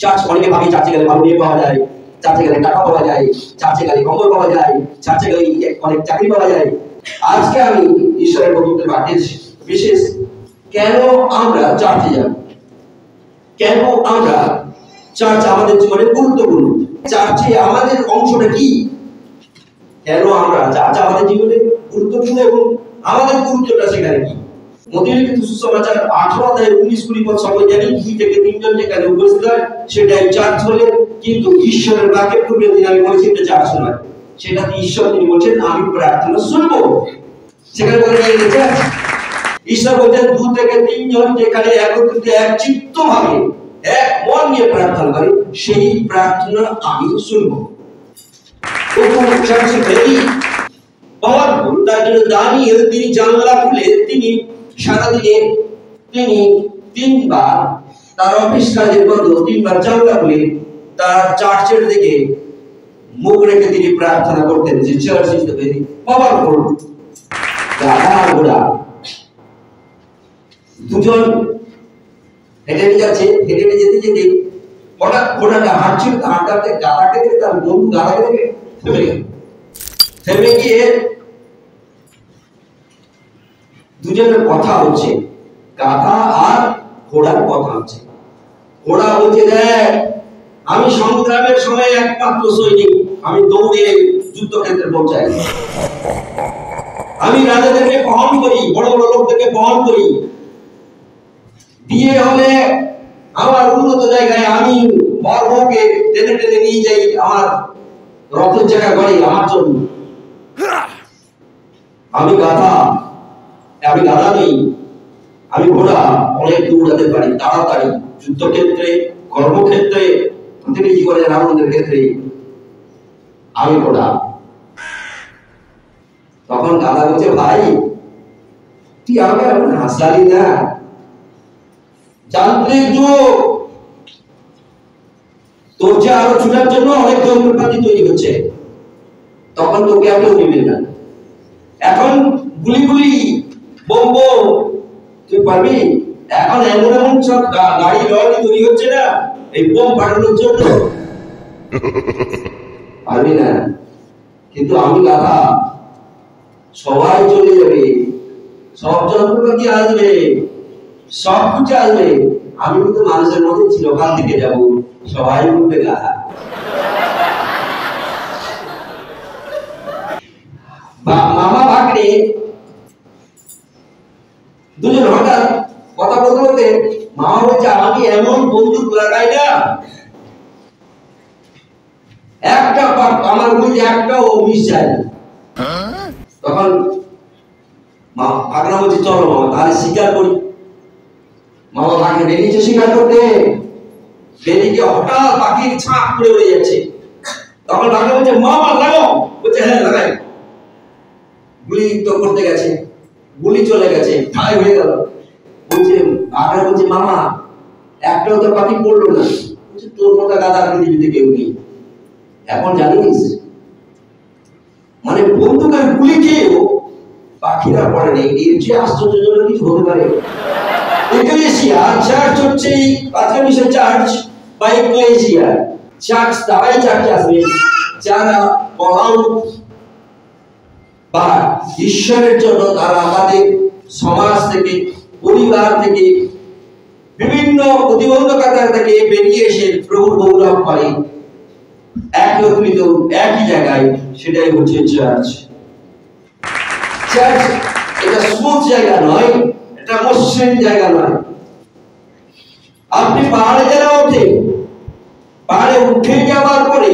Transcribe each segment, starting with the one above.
Church অনেকে ভাবে চার্চে গেলে ভালো বিয়ে পাওয়া যায়, চার্চে গেলে টাকা পাওয়া যায়, চার্চে গেলে কম্বল পাওয়া যায়, চার্চে গেলে অনেক চাকরি পাওয়া যায়। আজকে আমি ঈশ্বরের বন্ধুত্বের বাক্যের বিশেষ কেন আমরা চার্চে যাব, কেন আমরা চার্চ আমাদের জীবনে গুরুত্বপূর্ণ, চার্চে আমাদের অংশটা কি, কেন আমরা চার্চ আমাদের জীবনে গুরুত্বপূর্ণ এবং আমাদের গুরুত্বটা সেখানে কি। মথিলিখিত সুসমাচার 18 অধ্যায় 19-20 পদ সবাই জানি, 2 থেকে 3 জন যেখানে উপস্থিত হয় সেটাই চার্চ হলে। কিন্তু ঈশ্বরের বাক্যের পূর্বের দিন আমি বলেছি এটা চার্চ নয়, সেটাতে ঈশ্বর তিনি বলছেন আমি প্রার্থনা শুনবো। সেখানে বলে চার্চ ঈশ্বর বলছেন 2 থেকে 3 জন যেখানে একত্রিত একচিত্তভাবে এক মন নিয়ে প্রার্থনা করে সেই প্রার্থনা আমি শুনবো। Church very powerful. তার জন্য দানিয়েল তিনি জানলা খুলে তিনি সারাদিনে তিনি 3 বার তার অফিস কাজের মধ্যে 3 বার জানলা খুলে তার চার্চের দিকে মুখ রেখে তিনি প্রার্থনা করতেন যে church is the very powerful. গাধা ঘোড়া দুজন হেঁটে যাচ্ছে, হেঁটে যেতে যেতে হঠাৎ ঘোড়াটা হাঁটছিল, হাঁটতে গাধাকে দেখে তার বন্ধু গাধাকে দেখে থেমে গিয়ে দুজনের কথা হচ্ছে, গাধা আর ঘোড়ার কথা হচ্ছে। ঘোড়া বলছে দেখ আমি সংগ্রামের সময় একমাত্র সৈনিক, আমি দৌড়ে যুদ্ধক্ষেত্রে পৌঁছাই, আমি রাজাদেরকে বহন করি, বড় বড় লোকদেরকে বহন করি, বিয়ে হলে আমার উন্নত জায়গায় আমি বরবউকে টেনে টেনে নিয়ে যাই আমার রথের জায়গা করে আমার জন্য। আমি গাধা, আমি গাধা নেই, আমি ঘোড়া, অনেক দৌড়াতে পারি তাড়াতাড়ি, যুদ্ধক্ষেত্রে, কর্মক্ষেত্রে, প্রতিটি জীবনের আনন্দের ক্ষেত্রে আমি ঘোড়া। তখন গাধা বলছে ভাই তুই আমাকে এমন হাসালি না, যান্ত্রিক যুগ, তোর যে আরো ছুটার জন্য অনেক যন্ত্রপাতি তৈরি হচ্ছে, তখন তোকে আর কেউ নেবে না। এখন গুলি বোম তুই পারবি, এখন এমন এমন সব গাড়ি লরি তৈরি হচ্ছে না এই বোম ফাটানোর জন্য, পারবি না। কিন্তু আমি গাধা, সবাই চলে যাবে, সব যন্ত্রপাতি আসবে, সব কিছু আসবে, আমি কিন্তু মানুষের মধ্যে চিরকাল থেকে যাব, সবাই বলবে গাধা। মামা ভাগ্নে দুজন হঠাৎ কথা বলতে বলতে মামা বলছে আমি এমন বন্দুক লাগাই না, একটা আমার বুঝে একটাও মিস যায় না। তখন ভাগনা বলছে চলো মামা তাহলে শিকার করি। মামা ভাগ্নে বেরিয়েছে শিকার করতে, বেরিয়ে হঠাৎ পাখির ছাপ করে উড়ে যাচ্ছে। তখন ভাগনা বলছে মামা লাগাও, বলছে হ্যাঁ লাগাই। গুলি তো করতে গেছে, গুলি চলে গেছে, ঠাই হয়ে গেল। বলছে ভাগনা বলছে মামা একটাও তো পাখি পড়লো না। বলছে তোর মতো গাধা পৃথিবীতে কেউ নেই। এখন জানিস মানে বন্দুকের গুলি খেয়েও পাখিরা পড়ে নেই, এর চেয়ে আশ্চর্যজনক কিছু হতে পারে? এক্লেসিয়া চার্চ হচ্ছে আজকে মিশন চার্চ বা এক্লেসিয়া চার্চ, তারাই চার্চে আসবে যারা বলাও বা ঈশ্বরের জন্য তারা তাদের সমাজ থেকে, পরিবার থেকে, বিভিন্ন প্রতিবন্ধকতা থেকে বেরিয়ে এসে প্রভুর গৌরব করে একত্রিত একই জায়গায়, সেটাই হচ্ছে চার্চ। চার্চ এটা স্মুথ জায়গা নয়, এটা মসৃণ জায়গা নয়। আপনি পাহাড়ে যারা ওঠে, পাহাড়ে উঠে যাওয়ার পরে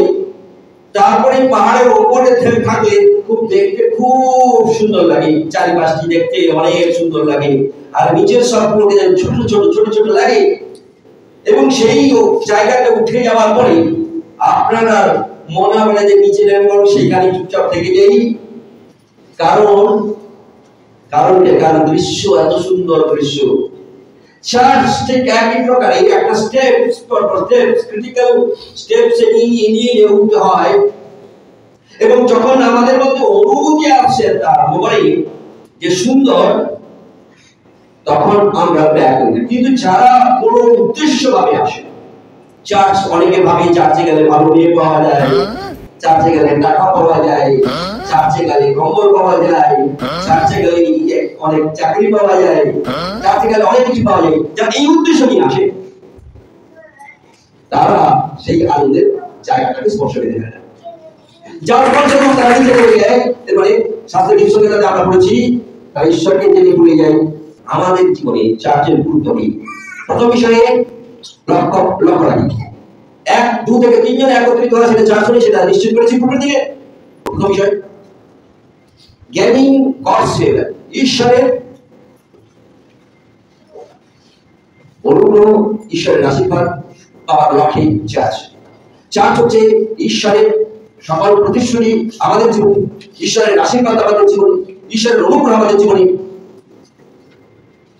তারপরে পাহাড়ের উপরে থাকলে খুব দেখতে খুব সুন্দর লাগে, চারিপাশটি দেখতে অনেক সুন্দর লাগে, আর নিচের সবগুলোকে ছোট ছোট ছোট ছোট লাগে। এবং সেই জায়গাটা উঠে যাওয়ার পরে আপনারা মনে হবে যে নিচে নেমে সেখানে চুপচাপ থেকে যাই, কারণ দৃশ্য এত সুন্দর দৃশ্য। চার্চ ঠিক একই প্রকার, এই একটা স্টেপস ক্রিটিক্যাল স্টেপস নিয়ে উঠতে হয়। এবং যখন আমাদের মধ্যে অনুভূতি আসছে তার মোবাইল যে সুন্দর, তখন আমরা ব্যাক করি। কিন্তু যারা কোনো উদ্দেশ্য ভাবে আসে, চার্চ অনেকে ভাবে চার্চে গেলে ভালো মেয়ে পাওয়া যায়, চার্চে গেলে টাকা পাওয়া যায়, চার্চে গেলে কম্বল পাওয়া যায়, চার্চে গেলে অনেক চাকরি পাওয়া যায়, চার্চে গেলে অনেক কিছু পাওয়া যায়, যা এই উদ্দেশ্য নিয়ে আসে। তারা সেই আনন্দের জায়গাটাকে স্পর্শ করতে পারে না, যার ফল যখন তারা নিজে হয়ে যায়। এরপরে শাস্ত্রের কিছু সঙ্গে আমরা পড়েছি তারা ঈশ্বরকে জেনে ভুলে যায়। আমাদের জীবনে চার্চের গুরুত্ব কি? প্রথম বিষয়ে লক্ষ্য রাখি, 1, 2 থেকে 3 জন একত্রিত হওয়া সেটা চার্চ হলে সেটা নিশ্চিত করেছি পূর্বের দিকে। প্রথম বিষয় গেমিং গডস ফেভার, ঈশ্বরের অনুগ্রহ, ঈশ্বরের আশীর্বাদ পাওয়ার লক্ষ্যে চার্চ হচ্ছে ঈশ্বরের সকল প্রতিশ্রুতি আমাদের জীবনে, ঈশ্বরের আশীর্বাদ আমাদের জীবনে, ঈশ্বরের অনুগ্রহ আমাদের জীবনে,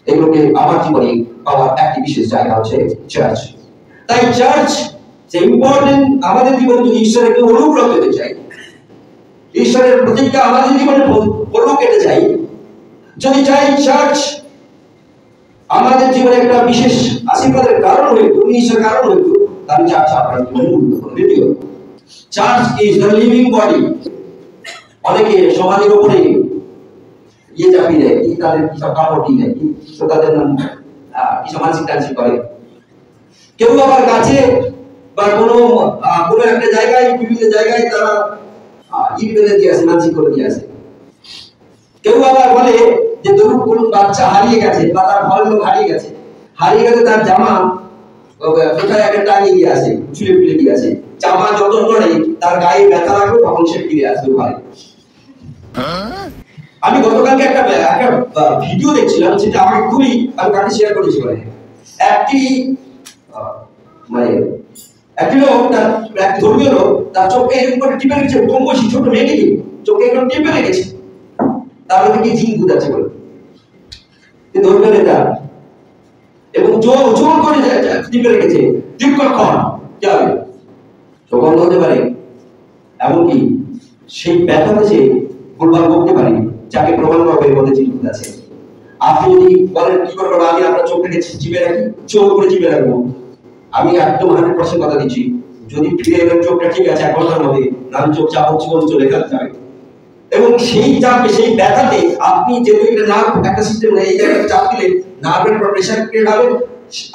এগুলোকে আমার জীবনে পাওয়ার একটি বিশেষ জায়গা হচ্ছে চার্চ। তাই চার্চ যে ইম্পর্টেন্ট আমাদের জীবনে। যদি ঈশ্বরের অনুগ্রহ পেতে চাই, ঈশ্বরের প্রতিজ্ঞা আমাদের জীবনে পূর্ণ কেটে যাই, যদি চাই চার্চ আমাদের জীবনে একটা বিশেষ আশীর্বাদের কারণ হয়ে উন্নতির কারণ হয়ে, তাহলে চার্চ আপনার জীবনে গুরুত্বপূর্ণ। দ্বিতীয়, church is the living body. অনেকে সমাজের উপরে চাপিয়ে দেয়, তাদের কিসব কাপড় দিয়ে দেয়, তাদের নাম কিসব মানসিক টানসিক করে। কেউ আবার কাছে বা কোনো একটা জায়গায়, বিভিন্ন জায়গায় তারা ইট বেঁধে দিয়ে আসে, মানসিক করে দিয়ে আসে। কেউ আবার বলে যে ধরুন কোন বাচ্চা হারিয়ে গেছে বা তার ঘরের লোক হারিয়ে গেছে, তার জামা কোথায় একটা টাঙিয়ে দিয়ে আসে, ঝুলে ফেলে দিয়ে আসে। জামা যতন করে তার গায়ে ব্যথা লাগবে, তখন সে ফিরে আসবে ঘরে। আমি গতকালকে একটা ভিডিও দেখছিলাম, সেটা আমাকে খুবই, আমি কাকে শেয়ার করেছি। একটি লোক, এক ধর্মীয় লোক, তার চোখে এরকম করে টিপে রেখেছে, কম বয়সী ছোট মেয়েকে চোখে এরকম টিপে রেখেছে, তার মধ্যে কি জিন বুঝাচ্ছে বলে ধর্মীয় নেতা, এবং জোর করে টিপে রেখেছে দীর্ঘক্ষণ। কি হবে? চোখ বন্ধ হতে পারে, এমনকি সেই ব্যথাতে সে ভুলভাল বলতে পারে, যাকে প্রমাণ করবে এর মধ্যে জিন আছে। আপনি যদি বলেন কি করবো, আমি আপনার চোখটাকে চিপে রাখি, চোখ করে চিপে রাখবো, আমি একদম 100% কথা দিচ্ছি, যদি ফিরে এলেন চোখটা ঠিক আছে 1 ঘন্টার মধ্যে, নাম চোখ চাপ হচ্ছে বলে চলে যাবে। এবং সেই চাপে, সেই ব্যথাতে আপনি যেহেতু এটা নার্ভ একটা সিস্টেম নেই, এই জায়গায় চাপ দিলে নার্ভের উপর প্রেসার ক্রিয়েট হবে।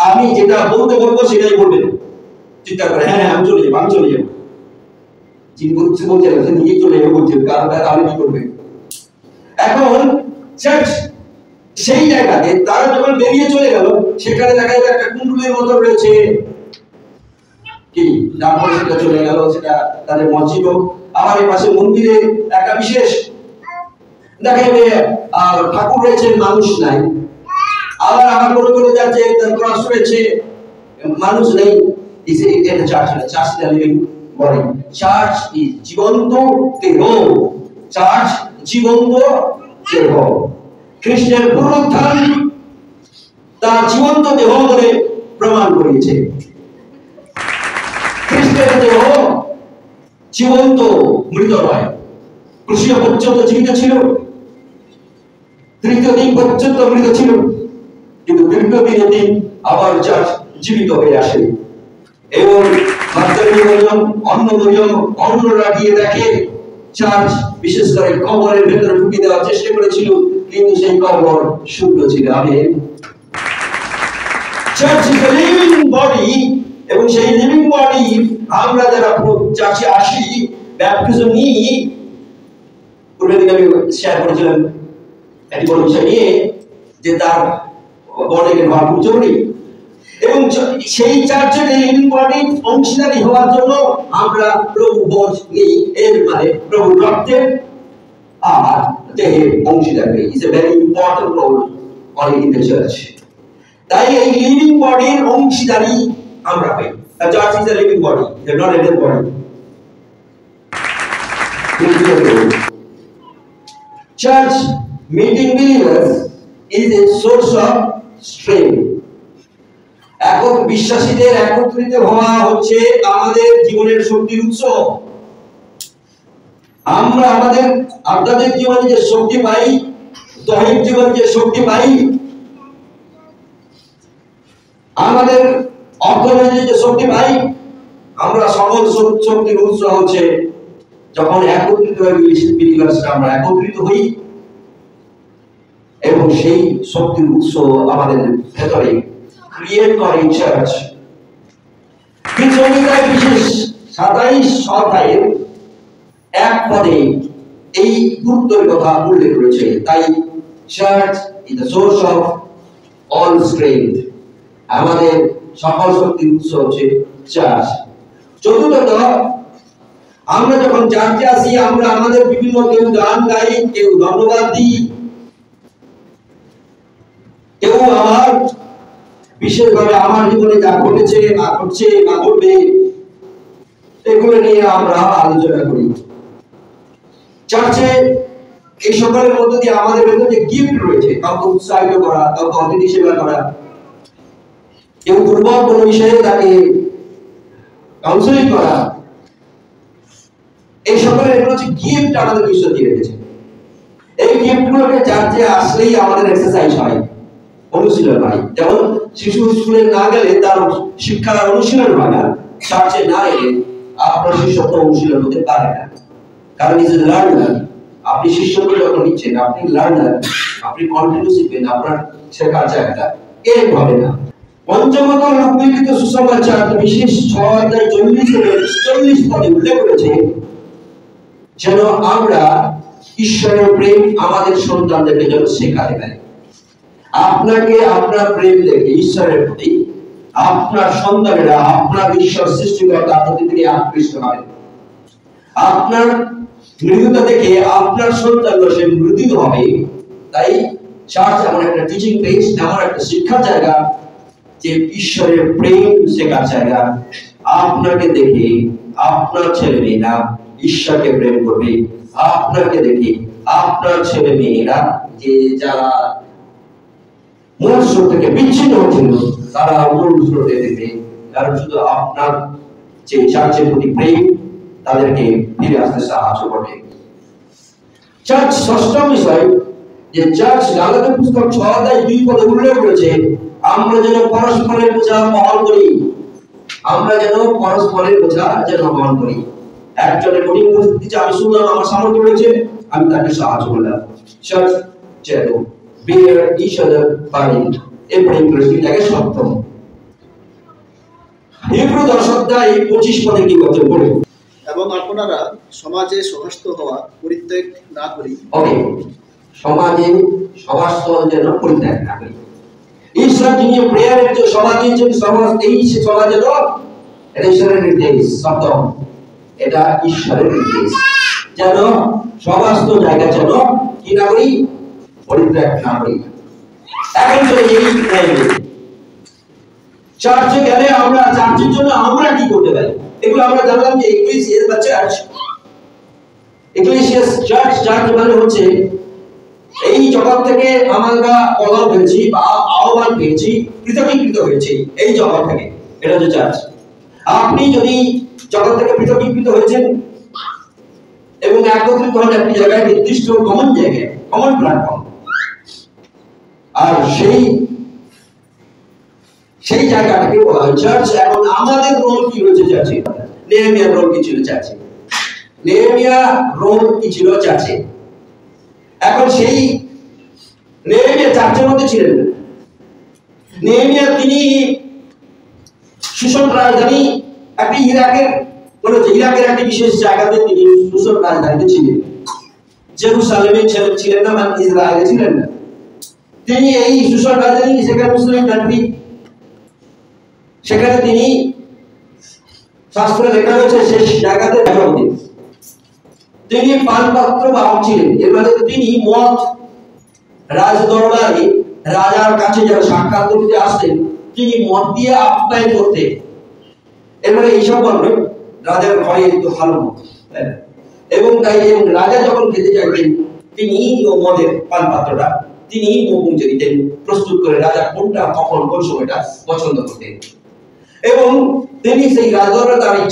আমি যেটা বলতে বলবো সেটাই বলবেন, চিন্তা করে হ্যাঁ আমি চলে যাবো। চিন্তা বলছে সে নিজেই চলে যাবে বলছে, কারণ তাহলে কি করবে? এখন চার্চ সেই জায়গাতে তারা যখন বেরিয়ে চলে গেল, সেখানে দেখা যাবে একটা কুণ্ডুলের মতো রয়েছে, কি তারপরে সেটা চলে গেল, সেটা তাদের মসজিদ হোক। আমার এই পাশে মন্দিরে একটা বিশেষ দেখা যাবে ঠাকুর রয়েছে, মানুষ নাই। আবার আমার করে যাচ্ছে ক্রস রয়েছে, মানুষ নেই। এটা চার্চ না, church is living body. Church is জীবন্ত দেহ, চার্চ জীবন্ত দেহ। খ্রিস্টের পুনরুত্থান তার জীবন্ত দেহ বলে প্রমাণ করিয়েছে। খ্রিস্টের দেহ জীবন্ত, মৃত নয়। ক্রুশিয়া পর্যন্ত জীবিত ছিল, তৃতীয় দিন পর্যন্ত মৃত ছিল, কিন্তু তৃতীয় দিনের দিন আবার চার্চ জীবিত হয়ে আসে। এবং অন্যরা গিয়ে দেখে চার্চ বিশেষ করে কবরের ভেতরে ঢুকে দেওয়ার চেষ্টা করেছিল, কিন্তু সেই কবর শূন্য ছিল। Amen. Church is a living body, এবং সেই লিভিং বডি আমরা যারা চার্চে আসি, ব্যাপটিজম নিই, পূর্বের দিন আমি শেয়ার করেছিলাম একটি বড় বিষয় নিয়ে, যে তার বডিকে ভাব জরুরি। এবং সেই চার্চের লিভিং বডি অংশীদারি হওয়ার জন্য আমরা প্রভু ভোজ নিই, এর মানে প্রভু রক্তের আর দেহের অংশীদারি। Is a very important role in the church. তাই এই লিভিং বডির অংশীদারি আমরা পাই। Church is a living body, not a dead body. Church meeting believers is a source of strength. একক বিশ্বাসীদের একত্রিত হওয়া হচ্ছে আমাদের জীবনের শক্তির উৎস। আমরা আপনাদের জীবনে যে শক্তি পাই, দৈহিক জীবনে যে শক্তি পাই, আমাদের অর্থনৈতিক যে শক্তি পাই, আমরা সকল শক্তির উৎস হচ্ছে যখন একত্রিত হয়ে আমরা একত্রিত হই, এবং সেই শক্তির উৎস আমাদের ভেতরে ক্রিয়েট করে চার্চ। সংহিতায় বিশেষ 27 অধ্যায়ের 1 পদে এই গুরুত্বের কথা উল্লেখ করেছে। তাই church is the source of all strength, আমাদের সকল শক্তির উৎস হচ্ছে চার্চ। চতুর্থত, আমরা যখন চার্চে আসি, আমরা আমাদের বিভিন্ন কেউ গান গাই, কেউ ধন্যবাদ দিই, কেউ আমার বিশেষভাবে আমার জীবনে যা ঘটেছে বা ঘটছে বা ঘটবে এগুলো নিয়ে আমরা আলোচনা করি। চার্চে এই সকলের মধ্যে দিয়ে আমাদের ভেতরে যে গিফট রয়েছে, কাউকে উৎসাহিত করা, কাউকে অতিথি সেবা করা, কেউ দুর্বল কোনো বিষয়ে তাকে কাউন্সিলিং করা, এই সকলের এগুলো হচ্ছে গিফট আমাদের ঈশ্বর দিয়ে রেখেছে। এই গিফটগুলোকে চার্চে আসলেই আমাদের এক্সারসাইজ হয়, অনুশীলন হয়। যেমন শিশু স্কুলে না গেলে তার শিক্ষার অনুশীলন হয় না, চার্চে না এলে আপনার শিষ্যত্ব অনুশীলন হতে পারে না, কারণ ইজ এ লার্নার। আপনি শিষ্যত্ব যখন নিচ্ছেন, আপনি লার্নার, আপনি কন্টিনিউ শিখবেন, আপনার শেখার জায়গাটা এর হবে না। পঞ্চমত, লোকবিলিত সুসমাচার বিশেষ 6:40 পদে উল্লেখ করেছে যেন আমরা ঈশ্বরের প্রেম আমাদের সন্তানদেরকে যেন শেখাতে পারি। আপনাকে আপনার প্রেম দেখে ঈশ্বরের প্রতি আপনার সন্তানেরা আপনার ঈশ্বর সৃষ্টিকর্তার প্রতি তিনি আকৃষ্ট হবেন। আপনার মৃদুতা দেখে আপনার সন্তানরা সে মৃদু হবে। তাই চার্চ এমন একটা টিচিং প্লেস, এমন একটা শিক্ষার জায়গা যে ঈশ্বরের প্রেম শেখার জায়গা। আপনাকে দেখে আপনার ছেলে মেয়েরা ঈশ্বরকে প্রেম করবে, আপনাকে দেখে আপনার ছেলে মেয়েরা যে যারা মূল স্রোত থেকে বিচ্ছিন্ন হচ্ছিল তারা মূল স্রোতে দেবে, কারণ শুধু আপনার যে চার্চের প্রতি প্রেম তাদেরকে ফিরে আসতে সাহায্য করবে। চার্চ ষষ্ঠম বিষয় যে চার্চ গালাতের পুস্তক 6:2 পদে উল্লেখ করেছে আমরা যেন পরস্পরের বোঝা বহন করি, আমরা যেন পরস্পরের বোঝা যেন বহন করি। একজনের কঠিন পরিস্থিতিতে আমি শুনলাম আমার সামর্থ্য রয়েছে, আমি তাকে সাহায্য করলাম। চার্চ যেন bear each other burden, April 7। Hebrew 10:25 পদে কি বলছে পড়ে, এবং আপনারা সমাজে সভাস্থ হওয়া পরিত্যাগ না করি। ওকে, সমাজে সভাস্থ যেন পরিত্যাগ না করি। ঈশ্বর যিনি প্রেয়ারের যে সভা দিয়েছেন, সমাজ এই সমাজে তো এটা ঈশ্বরের নির্দেশ, শব্দ এটা ঈশ্বরের নির্দেশ যেন সভাস্থ জায়গা যেন কি না করি, পরিত্যাগ না করি। এখন চলে এই চার্চে গেলে আমরা চার্চের জন্য আমরা কি করতে পারি, এগুলো আমরা জানলাম যে এক্লেসিয়াস বা চার্চ। এক্লেসিয়াস চার্চ, চার্চ মানে হচ্ছে এই জগৎ থেকে আমরা কলম পেয়েছি বা আহ্বান পেয়েছি, পৃথকীকৃত হয়েছি এই জগৎ থেকে, এটা হচ্ছে চার্চ। আপনি যদি জগৎ থেকে পৃথকীকৃত হয়েছেন এবং একত্রিত হন একটি জায়গায়, নির্দিষ্ট কমন জায়গায়, কমন প্ল্যাটফর্ম, আর সেই জায়গাটাকে বলা হয় চার্চ। এখন আমাদের রোল কি রয়েছে চার্চে? নেহেমিয়ার রোল কি ছিল চার্চে? নেহেমিয়ার রোল কি ছিল চার্চে? এখন সেই নেহেমিয়া চার্চের মধ্যে ছিলেন না। নেহেমিয়া তিনি শোষণ রাজধানী একটি ইরাকের একটি বিশেষ জায়গাতে তিনি শোষণ রাজধানীতে ছিলেন। জেরুসালেমে ছিলেন না, মানে ইসরায়েলে ছিলেন না। তিনি এই শোষণ রাজধানী, সেখানে মুসলিম কান্ট্রি, সেখানে তিনি শাস্ত্রে লেখা রয়েছে শেষ জায়গাতে তিনি পানপাত্র বাহক ছিলেন। এর মানে তিনি মদ রাজ দরবারে রাজার কাছে যারা সাক্ষাৎ করতে আসতেন তিনি মদ দিয়ে আপ্যায়ন করতেন। এর মানে এইসব বলবে রাজার ঘরে একটু ভালো মদ, এবং তাই রাজা যখন খেতে চাইতেন তিনি ও মদের পানপাত্রটা তিনি পৌঁছে দিতেন প্রস্তুত করে, রাজা কোনটা কখন কোন সময়টা পছন্দ করতেন। এবং তিনি সেই রাজদরবারে তার এই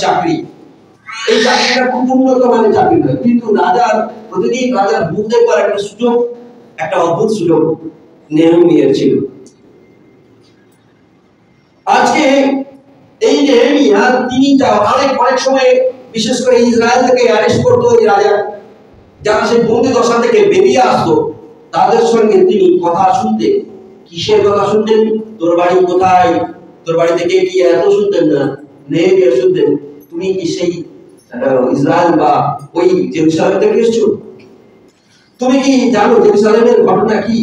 চাকরিটা খুব উন্নত মানের চাকরি নয়, কিন্তু রাজার প্রতিদিন রাজার মুখ দেখবার একটা সুযোগ, একটা অদ্ভুত সুযোগ নেহেমিয়ার ছিল। আজকে এই নেহেমিয়া তিনি অনেক সময় বিশেষ করে ইসরায়েল থেকে অ্যারেস্ট করতো এই রাজা, যারা সেই বন্দি দশা থেকে বেরিয়ে আসতো তাদের সঙ্গে তিনি কথা শুনতেন। কিসের কথা শুনতেন? তোর বাড়ি কোথায়, তোর বাড়ি থেকে কি এত শুনতেন না, নেহেমিয়া শুনতেন তুমি কি সেই ইসরায়েল বা ওই জেরুসালেম থেকে এসেছো, তুমি কি জানো জেরুসালেমের ঘটনা কি,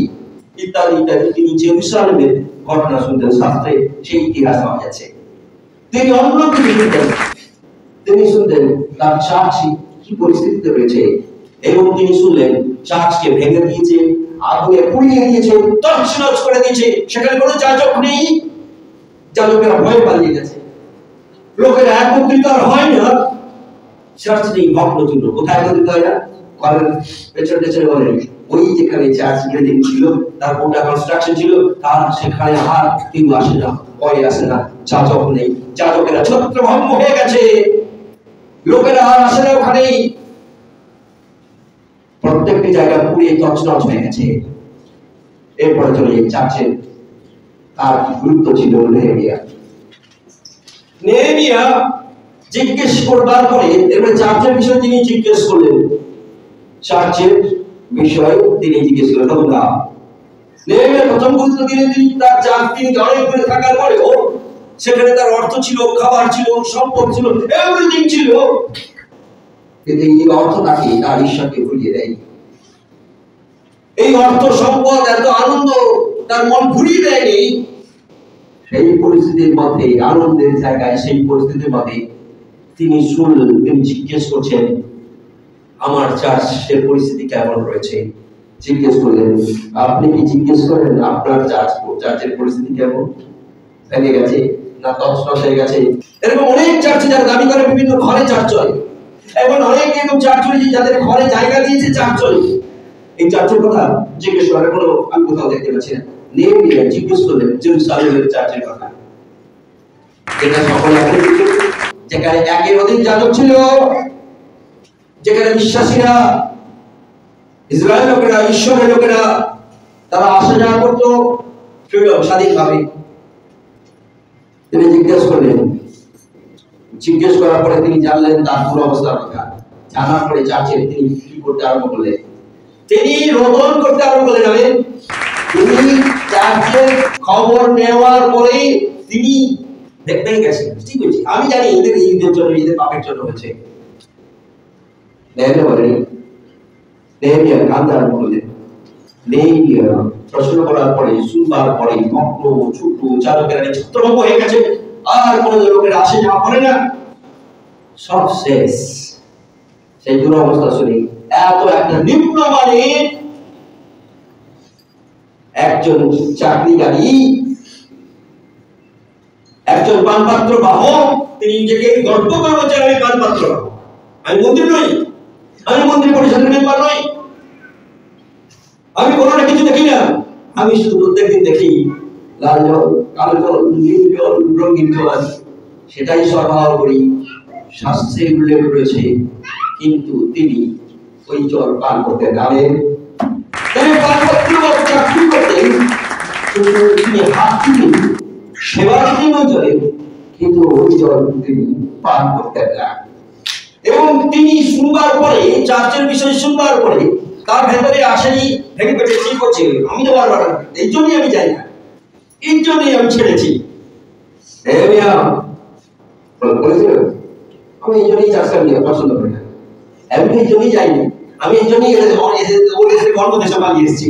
ইত্যাদি ইত্যাদি। তিনি জেরুসালেমের ঘটনা শুনতেন, শাস্ত্রে সেই ইতিহাস পাওয়া যাচ্ছে। তিনি অন্য কিছু শুনতেন, তিনি শুনতেন তার চার্চ কি পরিস্থিতিতে রয়েছে, এবং তিনি শুনলেন চার্চকে ভেঙে দিয়েছে, আগুনে পুড়িয়ে দিয়েছে, তছনছ করে দিয়েছে, সেখানে কোনো যাজক নেই, যাজকেরা ভয় পালিয়ে গেছে, লোকেরা একত্রিত আর হয় না, চার্চ নেই, ভগ্নচূর্ণ। কোথায় একত্রিত হয় না? ঘরের পেছনে পেছনে বলেন ওই যেখানে চার্চ বিল্ডিং ছিল, তার গোটা কনস্ট্রাকশন ছিল, তার সেখানে আর কেউ আসে না, ভয় আসে না, যাজক নেই, যাজকেরা ছত্রভঙ্গ হয়ে গেছে, লোকেরা আর আসে না ওখানে, প্রত্যেকটি জায়গা পুড়িয়ে তছনছ হয়ে গেছে। এরপরে চলে এই চার্চের তার গুরুত্ব ছিল নেহেমিয়া। নেহেমিয়া জিজ্ঞেস করবার পরে এবারে চার্চের বিষয়ে তিনি জিজ্ঞেস করলেন, চার্চের বিষয়ে তিনি জিজ্ঞেস করলেন। নেহেমিয়া প্রথম গুরুত্ব দিলেন তিনি তার চার্চ, তিনি অনেক দূরে থাকার পরেও সেখানে তার অর্থ ছিল, খাবার ছিল, সম্পদ ছিল, এভরিথিং ছিল, কিন্তু এই অর্থ তাকে তার ঈশ্বরকে ভুলিয়ে দেয়। এই অর্থ সম্পদ এত আনন্দ তার মন ভুলিয়ে দেয়নি। সেই পরিস্থিতির মধ্যে, আনন্দের জায়গায়, সেই পরিস্থিতির মধ্যে তিনি শুনলেন, তিনি জিজ্ঞেস করছেন আমার চার্চের পরিস্থিতি কেমন রয়েছে। জিজ্ঞেস করলেন, আপনি কি জিজ্ঞেস করেন আপনার চার্চের পরিস্থিতি কেমন, ভেঙে গেছে না তছনছ হয়ে গেছে? এরকম অনেক চার্চে যারা দাবি করে বিভিন্ন ঘরে চার্চ চলে, এবং অনেক এরকম চার্চ চলেছে যাদের ঘরে জায়গা দিয়েছে চার্চ চলে, এই চার্চের কথা জিজ্ঞেস করার কোনো আমি কোথাও দেখতে পাচ্ছি না। নেহেমিয়া জিজ্ঞেস করলেন জেরুসালেমের চার্চের কথা, যেটা সকলে যেখানে একের অধিক যাজক ছিল, যেখানে বিশ্বাসীরা, ইসরায়েল লোকেরা, ঈশ্বরের লোকেরা তারা আসা যাওয়া করতো স্বাধীনভাবে। তিনি জিজ্ঞেস করলেন, জিজ্ঞেস করার পরে তিনি জানলেন তার দুরবস্থার কথা। জানার পরে চার্চের তিনি কি করতে আরম্ভ করলেন? তিনি রোদন করতে আরম্ভ করলেন। তিনি চার্চের খবর নেওয়ার পরে তিনি দেখবেন গেছেন, ঠিক আছে আমি জানি এদের ঈদের জন্য, ঈদের পাপের জন্য হয়েছে। নেহেমিয়া কাঁদতে আরম্ভ করলেন। নেহেমিয়া প্রশ্ন করার পরে, শুনবার পরে ভগ্ন ছোট চালকেরা ছত্রভঙ্গ হয়ে গেছে, আর কোনো লোকের আসে যাওয়া করে না, সব শেষ। সেই দুরবস্থা শুনে এত একটা নিম্নমানের একজন চাকরিকারী, একজন পানপাত্র বাহক, তিনি নিজেকে গর্ব করছেন আমি পানপাত্র, আমি মন্ত্রী নই, আমি মন্ত্রী পরিষদের মেম্বার নই, আমি কোনো কিছু দেখি না, আমি শুধু প্রত্যেকদিন দেখি লাল জল, কালো জল, নীল জল, রঙিন জল, সেটাই সরবরাহ করি, শাস্ত্রে উল্লেখ রয়েছে। কিন্তু তিনি ওই জল পান করতে জানেন, তিনি চাকরি করতেন, তিনি হাত দিতেন, সেবা দিতেন ওই জলে, কিন্তু ওই জল তিনি পান করতেন না। এবং তিনি শুনবার পরে, চার্চের বিষয় শুনবার পরে তার ভেতরে আসেনি ভেঙে পেটে ঠিক হচ্ছে, আমি তো পারবো না, এই জন্যই আমি যাই না, এই জন্যই আমি ছেড়েছি। আমি এই জন্যই চার্চকে পছন্দ করি না, আমি এই জন্যই যাইনি, আমি এই জন্যই গর্ব দেশে পালিয়ে এসেছি।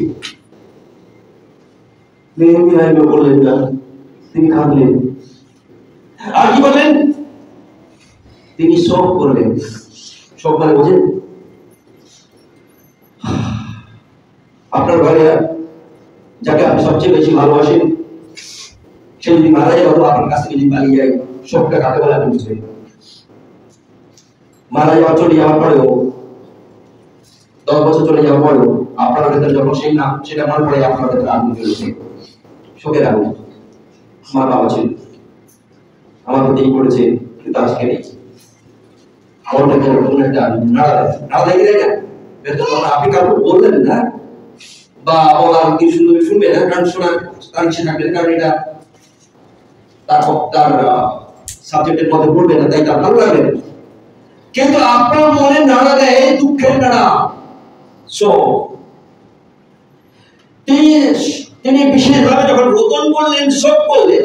বললেন না, তিনি কাঁদলেন। আর কি বললেন? তিনি শোক করলেন। শোক মানে বোঝেন? আপনার ঘরে যাকে আপনি সবচেয়ে বেশি ভালোবাসেন, সে যদি মারা যায় অথবা আপনার কাছ থেকে যদি পালিয়ে যায়, শোকটা কাকে বলে আপনি বুঝবেন? মারা যাওয়ার, চলে যাওয়ার পরেও, 10 বছর চলে যাওয়ার পরেও আপনার ভেতরে যখন সেই নাম সেটা মনে পড়ে, আপনার ভেতরে আগুন জ্বলছে, শোকের আগুন। আমার বাবা ছিল, আমার প্রতি করেছে, কিন্তু আজকে নেই। মনটা কেন কোনো একটা নাড়া লেগে যায় না ভেতরে? আপনি কাউকে বললেন না বা বলার কি শুনবে না, কারণ শোনার তার ইচ্ছে থাকবে না, কারণ এটা তার সাবজেক্টের মধ্যে পড়বে না, তাই তার ভালো লাগবে না। কিন্তু আপনার মনে নাড়া দেয় দুঃখের নাড়া। সো তিনি বিশেষভাবে যখন রোদন করলেন, শোক করলেন,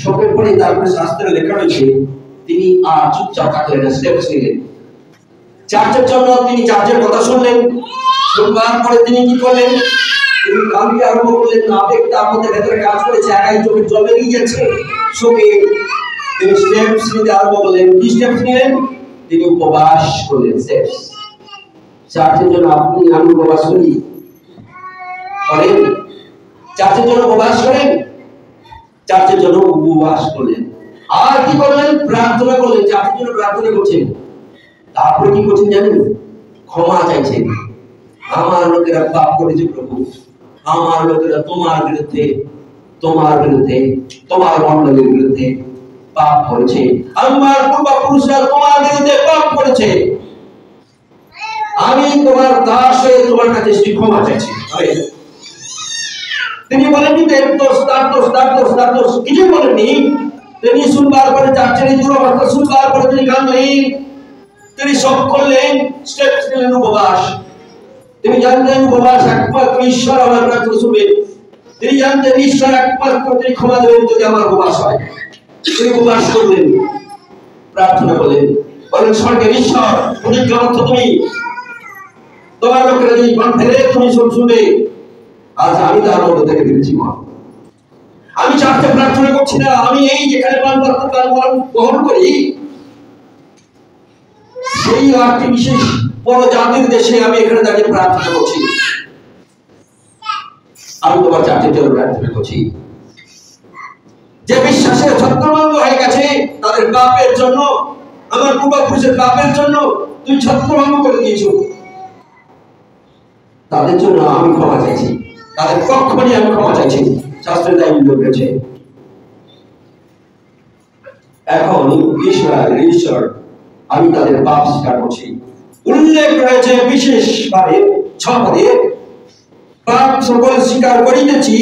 শোকের পরে তারপরে শাস্ত্রে লেখা রয়েছে তিনি আর চুপচাপ থাকলেন না, স্টেপস নিলেন। চার্চের জন্য তিনি চার্চের কথা শুনলেন, শুনবার পরে তিনি কি করলেন? তিনি কাঁদতে আরম্ভ করলেন। আবেগ তার মধ্যে ভেতরে কাজ করেছে, একাই চোখের জল বেরিয়ে যাচ্ছে শোকে। তিনি স্টেপস নিতে আরম্ভ করলেন। কি স্টেপস নিলেন? তিনি উপবাস করলেন। স্টেপস। চার্চের জন্য আপনি আমি উপবাস করি, করেন? চার্চের জন্য উপবাস করেন? চার্চের জন্য উপবাস করলেন। আর কি করলেন? প্রার্থনা করলেন। চার্চের জন্য প্রার্থনা করছেন। তারপরে কি করছেন জানেন? ক্ষমা চাইছেন। আমার লোকেরা পাপ করেছে প্রভু, আমার লোকেরা তোমার বিরুদ্ধে, তোমার বিরুদ্ধে, তোমার মণ্ডলীর বিরুদ্ধে পাপ করেছে। আমার পূর্বপুরুষরা তোমার বিরুদ্ধে পাপ করেছে। আমি তোমার দাস হয়ে তোমার কাছে ক্ষমা চাইছি। তিনি বলেননি কিছু বলেননি। তিনি শুনবার পরে চার্চের দুরবস্থা শুনবার পরে তিনি কাঁদলেন, তিনি শোক করলেন, স্টেপস নিলেন, উপবাস। তিনি জানতেন উপবাস একমাত্র ঈশ্বর আমার প্রার্থনা শুনবেন। তিনি জানতেন ঈশ্বর একমাত্র তিনি ক্ষমা দেবেন যদি আমার উপবাস হয়। তিনি উপবাস করলেন, প্রার্থনা করলেন, বলেন স্বর্গের ঈশ্বর প্রতিজ্ঞাবদ্ধ তুমি, তোমার লোকেরা যদি মন ফেরে তুমি শুনবে। আজ আমি তার মধ্যে থেকে ফিরেছি। মা, আমি চার্চে প্রার্থনা করছি না, আমি এই যেখানে বহন করি সেই একটি বিশেষ বড় জাতির দেশে আমি এখানে দাঁড়িয়ে প্রার্থনা করছি। আমি তোমার চার্চের জন্য প্রার্থনা করছি। যে বিশ্বাসের ছত্রভঙ্গ হয়ে গেছে তাদের পাপের জন্য, আমার পূর্বপুরুষের পাপের জন্য তুমি ছত্রভঙ্গ করে দিয়েছো, তাদের জন্য আমি ক্ষমা চাইছি। তাদের পক্ষ নিয়ে আমি ক্ষমা চাইছি। শাস্ত্রের তাই উল্লেখ রয়েছে। এখন ঈশ্বর আমি তাদের পাপ স্বীকার করছি। উল্লেখ রয়েছে বিশেষভাবে 6 পদে, পাপ সকল স্বীকার করিতেছি,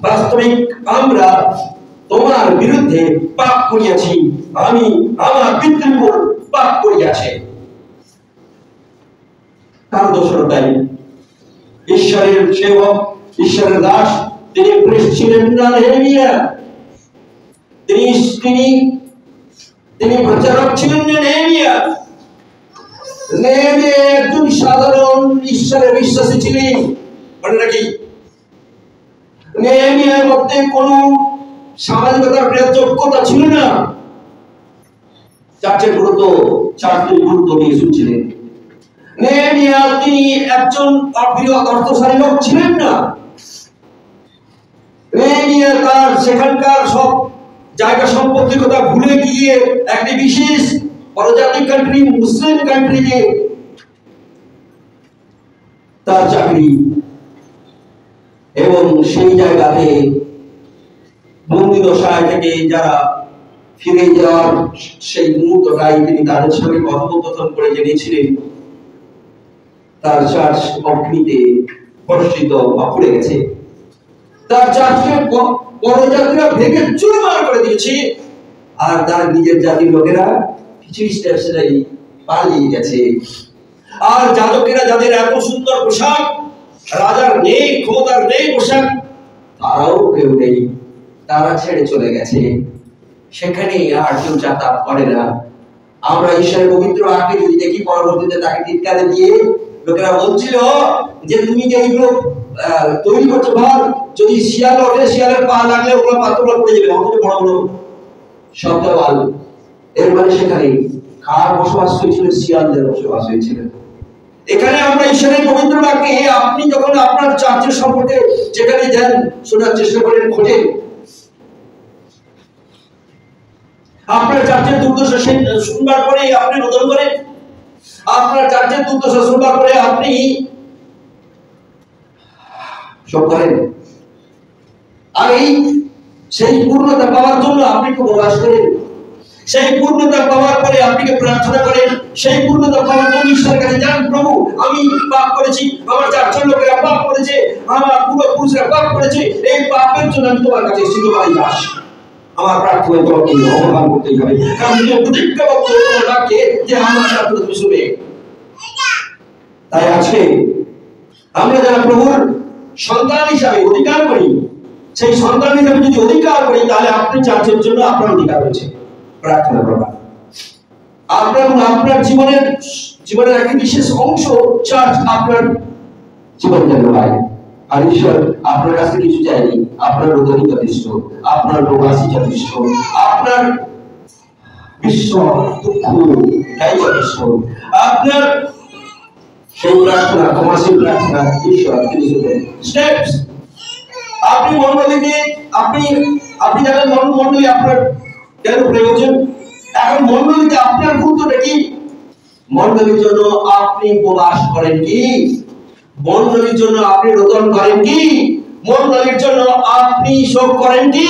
বাস্তবিক আমরা তোমার বিরুদ্ধে পাপ করিয়াছি, আমি আমার পিতৃপুর পাপ করিয়াছে। তার দোষরতাই ঈশ্বরের সেবক, ঈশ্বরের দাস, তিনি প্রিস্ট ছিলেন না নেহেমিয়া। তিনি প্রচারক ছিলেন না নেহেমিয়া। নেহেমিয়া একজন সাধারণ ঈশ্বরের বিশ্বাসী ছিলেন। মনে রাখি, নেহেমিয়ার মধ্যে কোনো সামাজিকতার যোগ্যতা ছিল না। চার্চের গুরুত্ব দিয়ে শুনছিলেন। নেহেমিয়া তিনি একজন অর্থশালী লোক ছিলেন না। নেহেমিয়া তার সেখানকার সব জায়গা সম্পত্তির কথা ভুলে গিয়ে একটি বিশেষ পরজাতি কান্ট্রি, মুসলিম কান্ট্রিতে তার চাকরি, এবং সেই জায়গাতে বন্দি দশায় থেকে যারা ফিরে যাওয়ার সেই মুহূর্তটাই তিনি তাদের সঙ্গে কথোপকথন করে জেনেছিলেন তার চার্চ অগ্নিতে প্রস্ফুটিত বা পুড়ে গেছে। তার চার্চকে পরজাতিরা ভেঙে চুরমার করে দিয়েছে, আর তার নিজের জাতির লোকেরা কিছু স্টেপসেরাই পালিয়ে গেছে। আর যাজকেরা যাদের এত সুন্দর পোশাক, রাজার নেই, ক্ষমতার নেই পোশাক, তারাও কেউ নেই, তারা ছেড়ে চলে গেছে। সেখানে আর কেউ যাতায়াত করে না। আমরা ঈশ্বরের পবিত্র আগে যদি দেখি, পরবর্তীতে তাকে টিটকারে দিয়ে লোকেরা বলছিল যে তুমি যে এইগুলো তৈরি করছো, ভাব যদি শিয়াল ওঠে, শিয়ালের পা লাগলে ওগুলো পাথরগুলো পড়ে যাবে, অথচ বড় বড় শব্দ বল। এর মানে সেখানে কার বসবাস হয়েছিল? শিয়ালদের বসবাস হয়েছিল। এখানে আমরা ঈশ্বরের পবিত্র বাক্যে আপনি যখন আপনার চার্চের সম্পর্কে যেখানে যান, শোনার চেষ্টা করেন, খোঁজেন, আপনার চার্চের দুর্দশা শুনবার পরে আপনি রোদন করেন, আপনার চার্চের দুর্দশা শুনবার পরে আপনি সব করেন। আর সেই পূর্ণতা পাওয়ার জন্য আপনি উপবাস করেন। সেই পূর্ণতা পাওয়ার পরে আপনি প্রার্থনা করেন। সেই পূর্ণতা পাওয়ার জন্য ঈশ্বরের কাছে যান, প্রভু আমি পাপ করেছি, আমার চার্চের লোকেরা পাপ করেছে, আমার পূর্বপুরুষরা পাপ করেছে, এই পাপের জন্য আমি তোমার কাছে এসেছি, তোমারই দাস। আমার প্রার্থনায় তোমাকে অবদান করতেই হবে, কারণ তুমি প্রতিজ্ঞাবদ্ধ তোমাকে যে আমার প্রার্থনা তুমি শুনবে। তাই আজকে আমরা যারা প্রভুর সন্তান হিসাবে অধিকার করি, সেই সন্তান হিসাবে যদি অধিকার করি, তাহলে আপনি চার্চের জন্য আপনার অধিকার রয়েছে প্রার্থনা করা। আপনার জীবনের একটি বিশেষ অংশ চার্চ আপনার জীবন যেন হয়। আর ঈশ্বর আপনার কাছে কিছু চাইনি, আপনার হৃদয় যথেষ্ট, আপনার প্রবাসী যথেষ্ট, আপনার বিশ্ব দুঃখ এটাই যথেষ্ট। আপনার সেই প্রার্থনা, তোমার প্রার্থনা ঈশ্বর তিনি শুনবেন। স্টেপস আপনি মণ্ডলীতে আপনি জানেন মণ্ডলী আপনার কেন প্রয়োজন। এখন মণ্ডলীতে আপনার গুরুত্বটা কি? মণ্ডলীর জন্য আপনি উপবাস করেন কি? মণ্ডলীর জন্য আপনি রোদন করেন কি? মণ্ডলীর জন্য আপনি শোক করেন কি?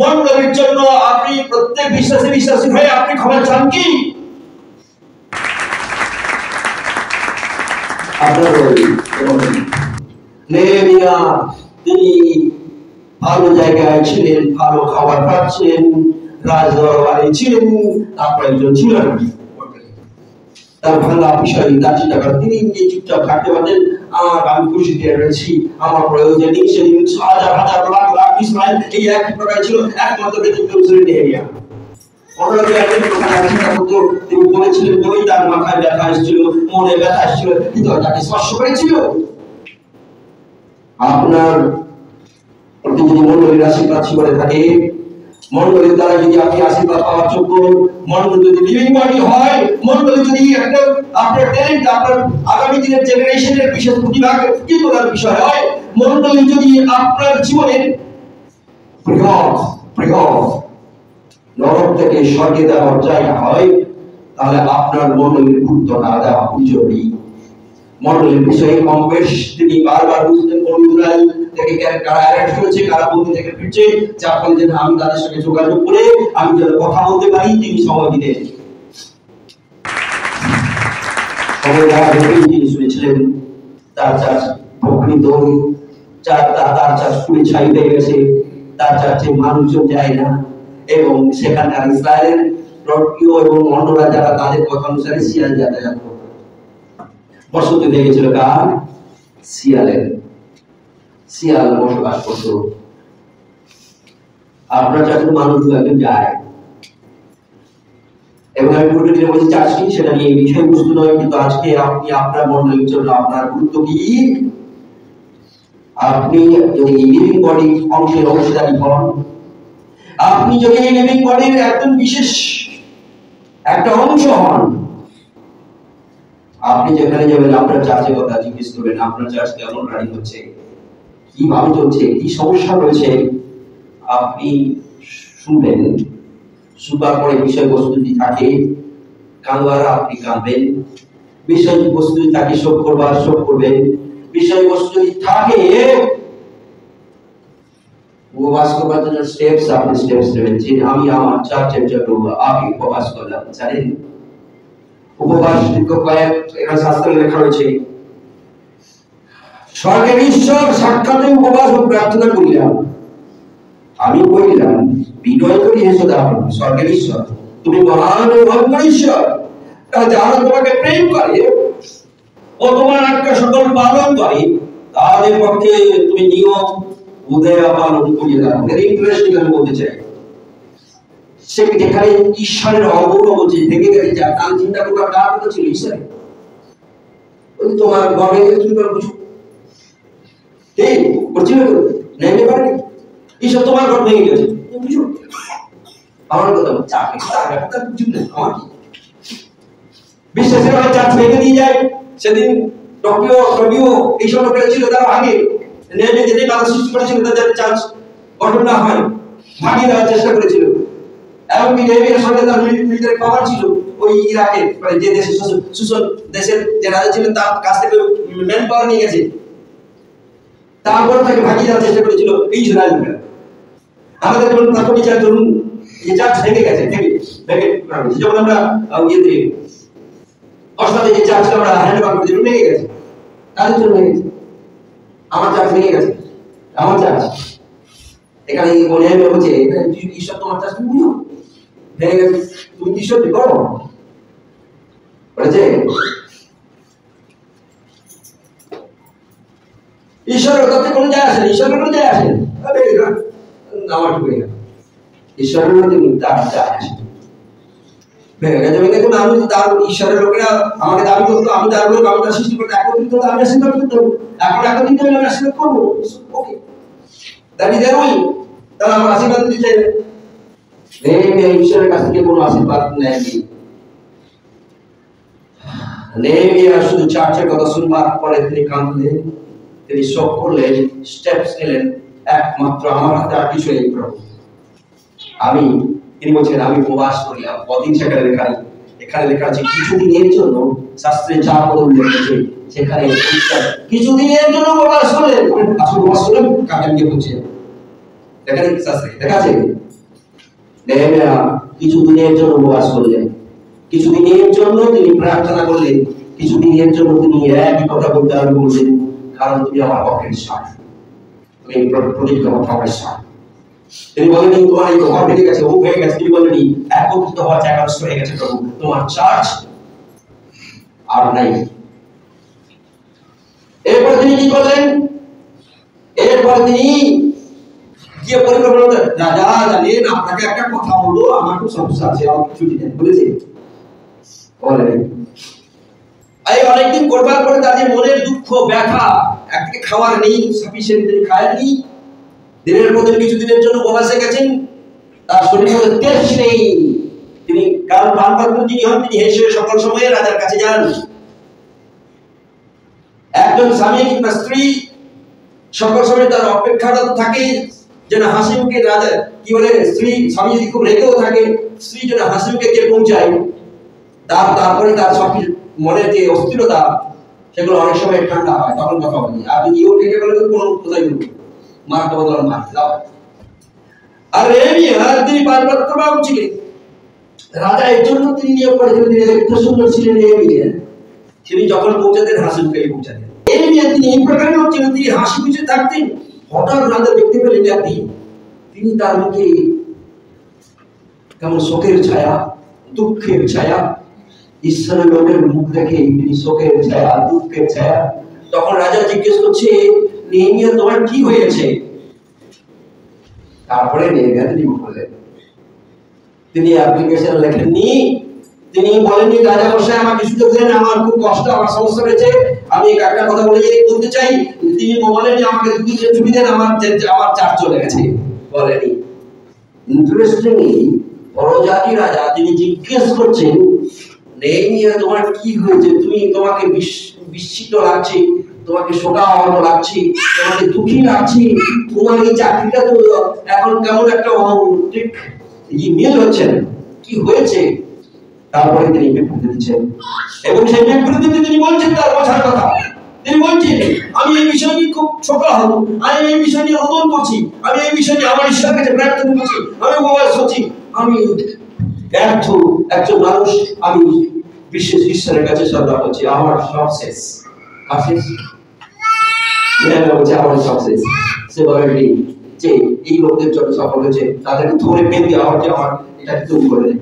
মণ্ডলীর জন্য আপনি প্রত্যেক বিশ্বাসী হয়ে আপনি ক্ষমা চান কি? আপনার নেহেমিয়া তিনি ভালো জায়গায় ছিলেন, ভালো খাবার খাচ্ছেন, রাজদরবারে ছিলেন, তারপর একজন ছিলেন তার ভাঙা বিষয় দাঁড়িয়ে টাকার তিনি নিজে চুপচাপ থাকতে পারতেন। আমি খুশিতে রয়েছি, আমার প্রয়োজন নেই। সেদিন হাজার হাজার লাখ লাখ ইসরায়েল এই একই প্রকার ছিল, একমাত্র ব্যতিক্রম ছিলেন নেহেমিয়া। তিনি বলেছিলেন বলেই তার মাথায় ব্যথা এসেছিল, মনে ব্যথা এসেছিল, হৃদয়টাকে স্পর্শ করেছিল। আপনার প্রতি যদি মণ্ডলীর আশীর্বাদ করে থাকে, মণ্ডলীর দ্বারা যদি আপনি আশীর্বাদ পাওয়ার যোগ্য, মণ্ডলী যদি লিভিং বডি হয়, মণ্ডলী যদি একটা আপনার ট্যালেন্ট, আপনার আগামী দিনের জেনারেশনের বিশেষ প্রতিভাকে ফুটিয়ে তোলার বিষয় হয়, মণ্ডলী যদি আপনার জীবনের বৃহৎ নরক থেকে স্বর্গে দেওয়ার জায়গা হয়, তাহলে আপনার মণ্ডলীর গুরুত্বটা দেওয়া জরুরি। মণ্ডলীর বিষয়ে কম বেশ তিনি বারবার বুঝতেন কোন ইসরায়েল থেকে কারা অ্যারেস্ট হয়েছে, কারা বন্দি থেকে ফিরছে, যার ফলে যেন আমি তাদের সঙ্গে যোগাযোগ করে আমি যেন কথা বলতে পারি, তিনি সময় দিতেন। সময় দেওয়া তিনি শুনেছিলেন তার চার্চ প্রকৃত তার চার্চ পুড়ে ছাই হয়ে গেছে, তার চার্চে মানুষজন যায় না, এবং সেখানকার ইসরায়েলের রটীয় এবং অন্যরা যারা তাদের কথা অনুসারে শিয়াল যাতায়াত করত। বসতি দেখেছিল কার? শিয়াল বসবাস করত। আপনার চার্চে মানুষ একজন যায়, এবং আমি পুরো দিনে বলছি চার্চ কি সেটা নিয়ে বিষয়বস্তু নয়, কিন্তু আজকে আপনি আপনার মণ্ডলীর জন্য আপনার গুরুত্ব কি? আপনি যদি লিভিং বডি অংশের অংশীদারি হন, আপনি যদি এই লিভিং বডির একদম বিশেষ একটা অংশ হন, আপনি যেখানে যাবেন আপনার চার্চের কথা জিজ্ঞেস করবেন, আপনার চার্চ কেমন রানিং হচ্ছে, কিভাবে চলছে, কি সমস্যা রয়েছে, আপনি শুনবেন। শুনবার পরে বিষয়বস্তু যদি থাকে কাঁদবার আপনি কাঁদবেন, বিষয়বস্তু যদি থাকে শোক করবার শোক করবেন, বিষয়বস্তু যদি থাকে উপবাস করবার জন্য স্টেপস আপনি স্টেপস নেবেন। যে আমি আমার চার্চের জন্য আমি উপবাস করলাম, জানেন উপবাস কয়েক এখানে শাস্ত্রে লেখা রয়েছে, স্বর্গের ঈশ্বর সাক্ষাতে উপবাস ও প্রার্থনা করিলাম, আমি কইলাম বিনয় করি হেসে দাও স্বর্গের ঈশ্বর, তুমি মহান ও ভয়ঙ্কর ঈশ্বর, যারা তোমাকে প্রেম করে ও তোমার আজ্ঞা সকল পালন করে, তাদের পক্ষে তুমি নিয়ম উদয় পালন করিয়ে দাও। ভেরি ইন্টারেস্টিং আমি বলতে চাই, সে যেখানে ঈশ্বরের অগৌরব যে ভেঙে গেছে, যা তার চিন্তা করবার কার কথা ছিল ঈশ্বরের, তোমার গর্বে তুমি বুঝো ঠিক করছিল নেমে পারে ঈশ্বর তোমার ঘর ভেঙে গেছে, বুঝো আমার কথা চাকরি কথা বুঝুন না, আমার কি বিশ্বাসের চার্চ ভেঙে দিয়ে যায়। সেদিন টকিও এইসব লোকেরা ছিল, তারা ভাঙে নেমে যেতে বাধা সৃষ্টি করেছিল, তাদের চার্চ গঠন না হয় ভাঙিয়ে দেওয়ার চেষ্টা করেছিল। এমনকি নেহেমিয়ার সঙ্গে তার মিলিটারি পাওয়ার ছিল, ওই ইরাকের মানে যে দেশের সুসন দেশের যে রাজা ছিলেন তার কাছ থেকে ম্যান পাওয়ার নিয়ে গেছে, তারপর তাকে ভাগিয়ে দেওয়ার চেষ্টা করেছিল এই ইসরায়েলরা। আমাদের ধরুন তারপর বিচার ধরুন এই চার্চ ভেঙে গেছে, যেমন আমরা ইয়েতে অস্তাতে যে চার্চ আমরা হ্যান্ড ওভার করে দিলাম, ভেঙে গেছে, তাদের জন্য ভেঙে গেছে। আমার চার্চ ভেঙে গেছে, আমার চার্চ এখানে মনে হয় বলছে ঈশ্বর তোমার চাষ তুমি বুঝো ভেঙে গেছে, তুমি কি ঈশ্বর করো বলেছে ঈশ্বরের তাতে কোনো যায় আসেন, ঈশ্বরের কোনো যায় আসেন আমার ঢুকে গেল ঈশ্বরের মধ্যে তার যায় আসেন ভেঙে গেছে। ভেঙে গেছে আমি তার ঈশ্বরের লোকেরা আমাকে দাবি করতো আমি তার লোক, আমি তার সৃষ্টি করতে একত্রিত হতে আমি আশীর্বাদ করতাম, এখন একত্রিত হলে আমি আশীর্বাদ করবো। Okay that is there will, তাহলে আমরা আশীর্বাদ দিতে চাই না। ঈশ্বরের কাছ থেকে কোনো আশীর্বাদ নেয়নি। নেহেমিয়া শুধু চার্চের কথা শুনবার পরে তিনি কাঁদলেন, তিনি শোক করলেন, স্টেপস নিলেন, একমাত্র আমার হাতে আর কিছু নেই প্রভু। তিনি বলছেন আমি উপবাস করিলাম। কদিন সেখানে লেখা নেই, এখানে লেখা আছে কিছুদিনের জন্য, শাস্ত্রে যা উল্লেখ আছে সেখানে কিছুদিনের জন্য উপবাস করলেন। আসলে উপবাস করলেন কাকে গিয়ে বলছেন দেখা নেই শাস্ত্রে দেখা আছে। নেহেমিয়া কিছুদিনের জন্য উপবাস করলেন, কিছুদিনের জন্য তিনি প্রার্থনা করলেন, কিছুদিনের জন্য তিনি একই কথা বলতে আরম্ভ করলেন, কারণ তুমি আমার পক্ষের সার, তুমি প্রতিজ্ঞা আমার সার। তিনি বলেনি তোমার এই ঘর ভেঙে গেছে, ও হয়ে গেছে, তিনি বলেনি একত্রিত হওয়ার জায়গা নষ্ট হয়ে গেছে প্রভু, তোমার চার্চ আর নাই। এরপর তিনি কি করলেন? এরপর তিনি গিয়ে পরিকল্পনা করলেন, রাজা জানেন আপনাকে একটা কথা বলবো, আমার খুব সমস্যা আছে, আমাকে ছুটি দেন বলেছে। এই অনেকদিন করবার পরে তাদের মনের দুঃখ ব্যথা, একদিকে খাওয়ার নেই, সাফিসিয়েন্ট তিনি খায়নি, দিনের পর দিন কিছুদিনের জন্য উপবাসে গেছেন, তার শরীরে তেজ নেই। তিনি কারণ পানপাত্র যিনি হন তিনি হেসে সকল সময়ে রাজার কাছে যান। একজন স্বামী কিংবা স্ত্রী সকল সময় তার অপেক্ষারত থাকে যেন হাসি মুখে রাজা কি বলে স্ত্রী, স্বামী যদি খুব রেগেও থাকে স্ত্রী যেন হাসি মুখে গিয়ে পৌঁছায়, তারপরে তার সব মনের যে অস্থিরতা সেগুলো অনেক সময় ঠান্ডা হয়, তখন কথা বলি। আর যদি ইউ থেকে বলে তো কোনো কোথায় বলবো মারতে বদল মার দাও। আর তিনি পানপাত্রবাবু ছিলেন, রাজা এর জন্য তিনি নিয়োগ করেছিলেন, তিনি দেখতে সুন্দর ছিলেন। তিনি যখন পৌঁছাতেন হাসি মুখে পৌঁছাতেন। তিনি এই প্রকারের লোক ছিলেন, তিনি হাসি মুখে থাকতেন। হঠাৎ রাজা দেখতে পেলেন একদিন তিনি তার মুখে কেমন শোকের ছায়া, দুঃখের ছায়া। ঈশ্বরের লোকের মুখ দেখে তিনি শোকের ছায়া, দুঃখের ছায়া। তখন রাজা জিজ্ঞেস করছে, নেহেমিয়া তোমার কি হয়েছে? তারপরে নেহেমিয়া তিনি বললেন, তিনি অ্যাপ্লিকেশন লেখেননি, তিনি বলেননি রাজা মশাই আমাকে সুযোগ দেন, আমার খুব কষ্ট, আমার সমস্যা হয়েছে, আমি একটা কথা বলতে চাই। তিনি বলেন যে আমাকে দুদিন ছুটি দেন, আমার চার্জ চলে গেছে, বলেনি। ইন্টারেস্টিংলি পরজাতি রাজা তিনি জিজ্ঞেস করছেন, নেহেমিয়া তোমার কি হয়েছে? তোমাকে বিস্মিত লাগছে, তোমাকে শোকাহত লাগছে, তোমাকে দুঃখী লাগছে, তোমার এই চাকরিটা তো এখন কেমন একটা ঠিক মিল হচ্ছে না, কি হয়েছে? তারপরে তিনি বিবৃতি দিচ্ছেন এবং সেই বিবৃতিতে তিনি বলছেন তার বোঝার কথা। তিনি বলছেন আমি এই বিষয় নিয়ে খুব শোকাহত, আমি এই বিষয় নিয়ে রোদন করছি, আমি এই বিষয় নিয়ে আমার ঈশ্বরের কাছে প্রার্থনা করছি, আমি উপবাস করছি, আমি একজন মানুষ, আমি বিশেষ ঈশ্বরের কাছে শ্রদ্ধা করছি, আমার সব শেষ। আমার সব শেষ। সে বলেনি যে এই লোকদের জন্য সফল হয়েছে, তাদেরকে ধরে বেঁধে আমার এটাকে তৈরি করে দেয়।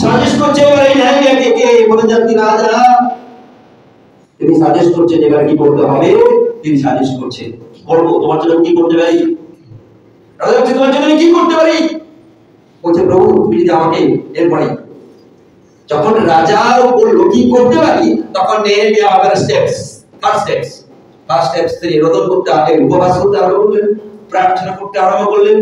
সাজেস্ট করছে এবার এই নায়িকাকে কে বলে যাচ্ছি রাজা, তিনি সাজেস্ট করছেন এবার কি করতে হবে। তিনি সাজেস্ট করছেন করবো তোমার জন্য কি করতে পারি। রাজা বলছে তোমার জন্য কি করতে পারি? বলছে প্রভু তুমি যদি আমাকে এরপরে যখন রাজা বললো কি করতে পারি, তখন নেহেমিয়া আবার ফার্স্ট স্টেপস তিনি রোদন করতে উপবাস করতে আরম্ভ করলেন, প্রার্থনা করতে আরম্ভ করলেন।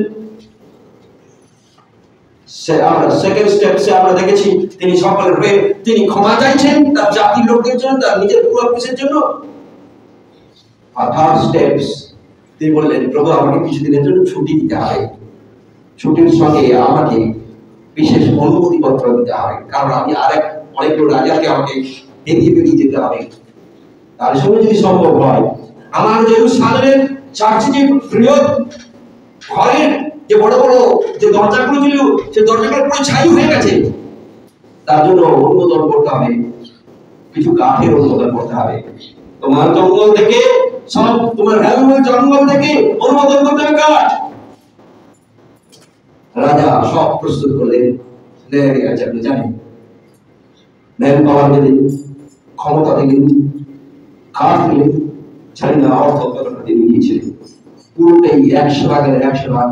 আমরা সেকেন্ড স্টেপসে আমরা দেখেছি তিনি সকলের হয়ে তিনি ক্ষমা চাইছেন তার জাতির লোকদের জন্য, তার নিজের পূর্বপুরুষের জন্য। আর থার্ড স্টেপস তিনি বললেন প্রভু আমাকে কিছুদিনের জন্য ছুটি দিতে হবে, ছুটির সঙ্গে আমাকে বিশেষ অনুমতি পত্র দিতে হবে, কারণ আমি অনেকগুলো রাজাকে আমাকে বেরিয়ে যেতে হবে। তার সঙ্গে যদি সম্ভব হয় আমার জেরুজালেমের চার্চে যে বৃহৎ ঘরের যে বড় বড় যে দরজাগুলো ছিল সে দরজাগুলো পুরো ছাই হয়ে গেছে, তার জন্য অনুমোদন করতে হবে, কিছু কাঠের অনুমোদন করতে হবে। তোমার জঙ্গল থেকে সব তোমার ভ্যালুয়েবল জঙ্গল থেকে অনুমোদন করতে হবে কাঠ, রাজা সব প্রস্তুত করলেন। আপনি জানেন ম্যান পাওয়ার দিলেন, ক্ষমতা দিলেন, কাজ দিলেন, জানি না অর্থ কতটা তিনি দিয়েছিলেন। পুরোটাই 100 ভাগের 100 ভাগ।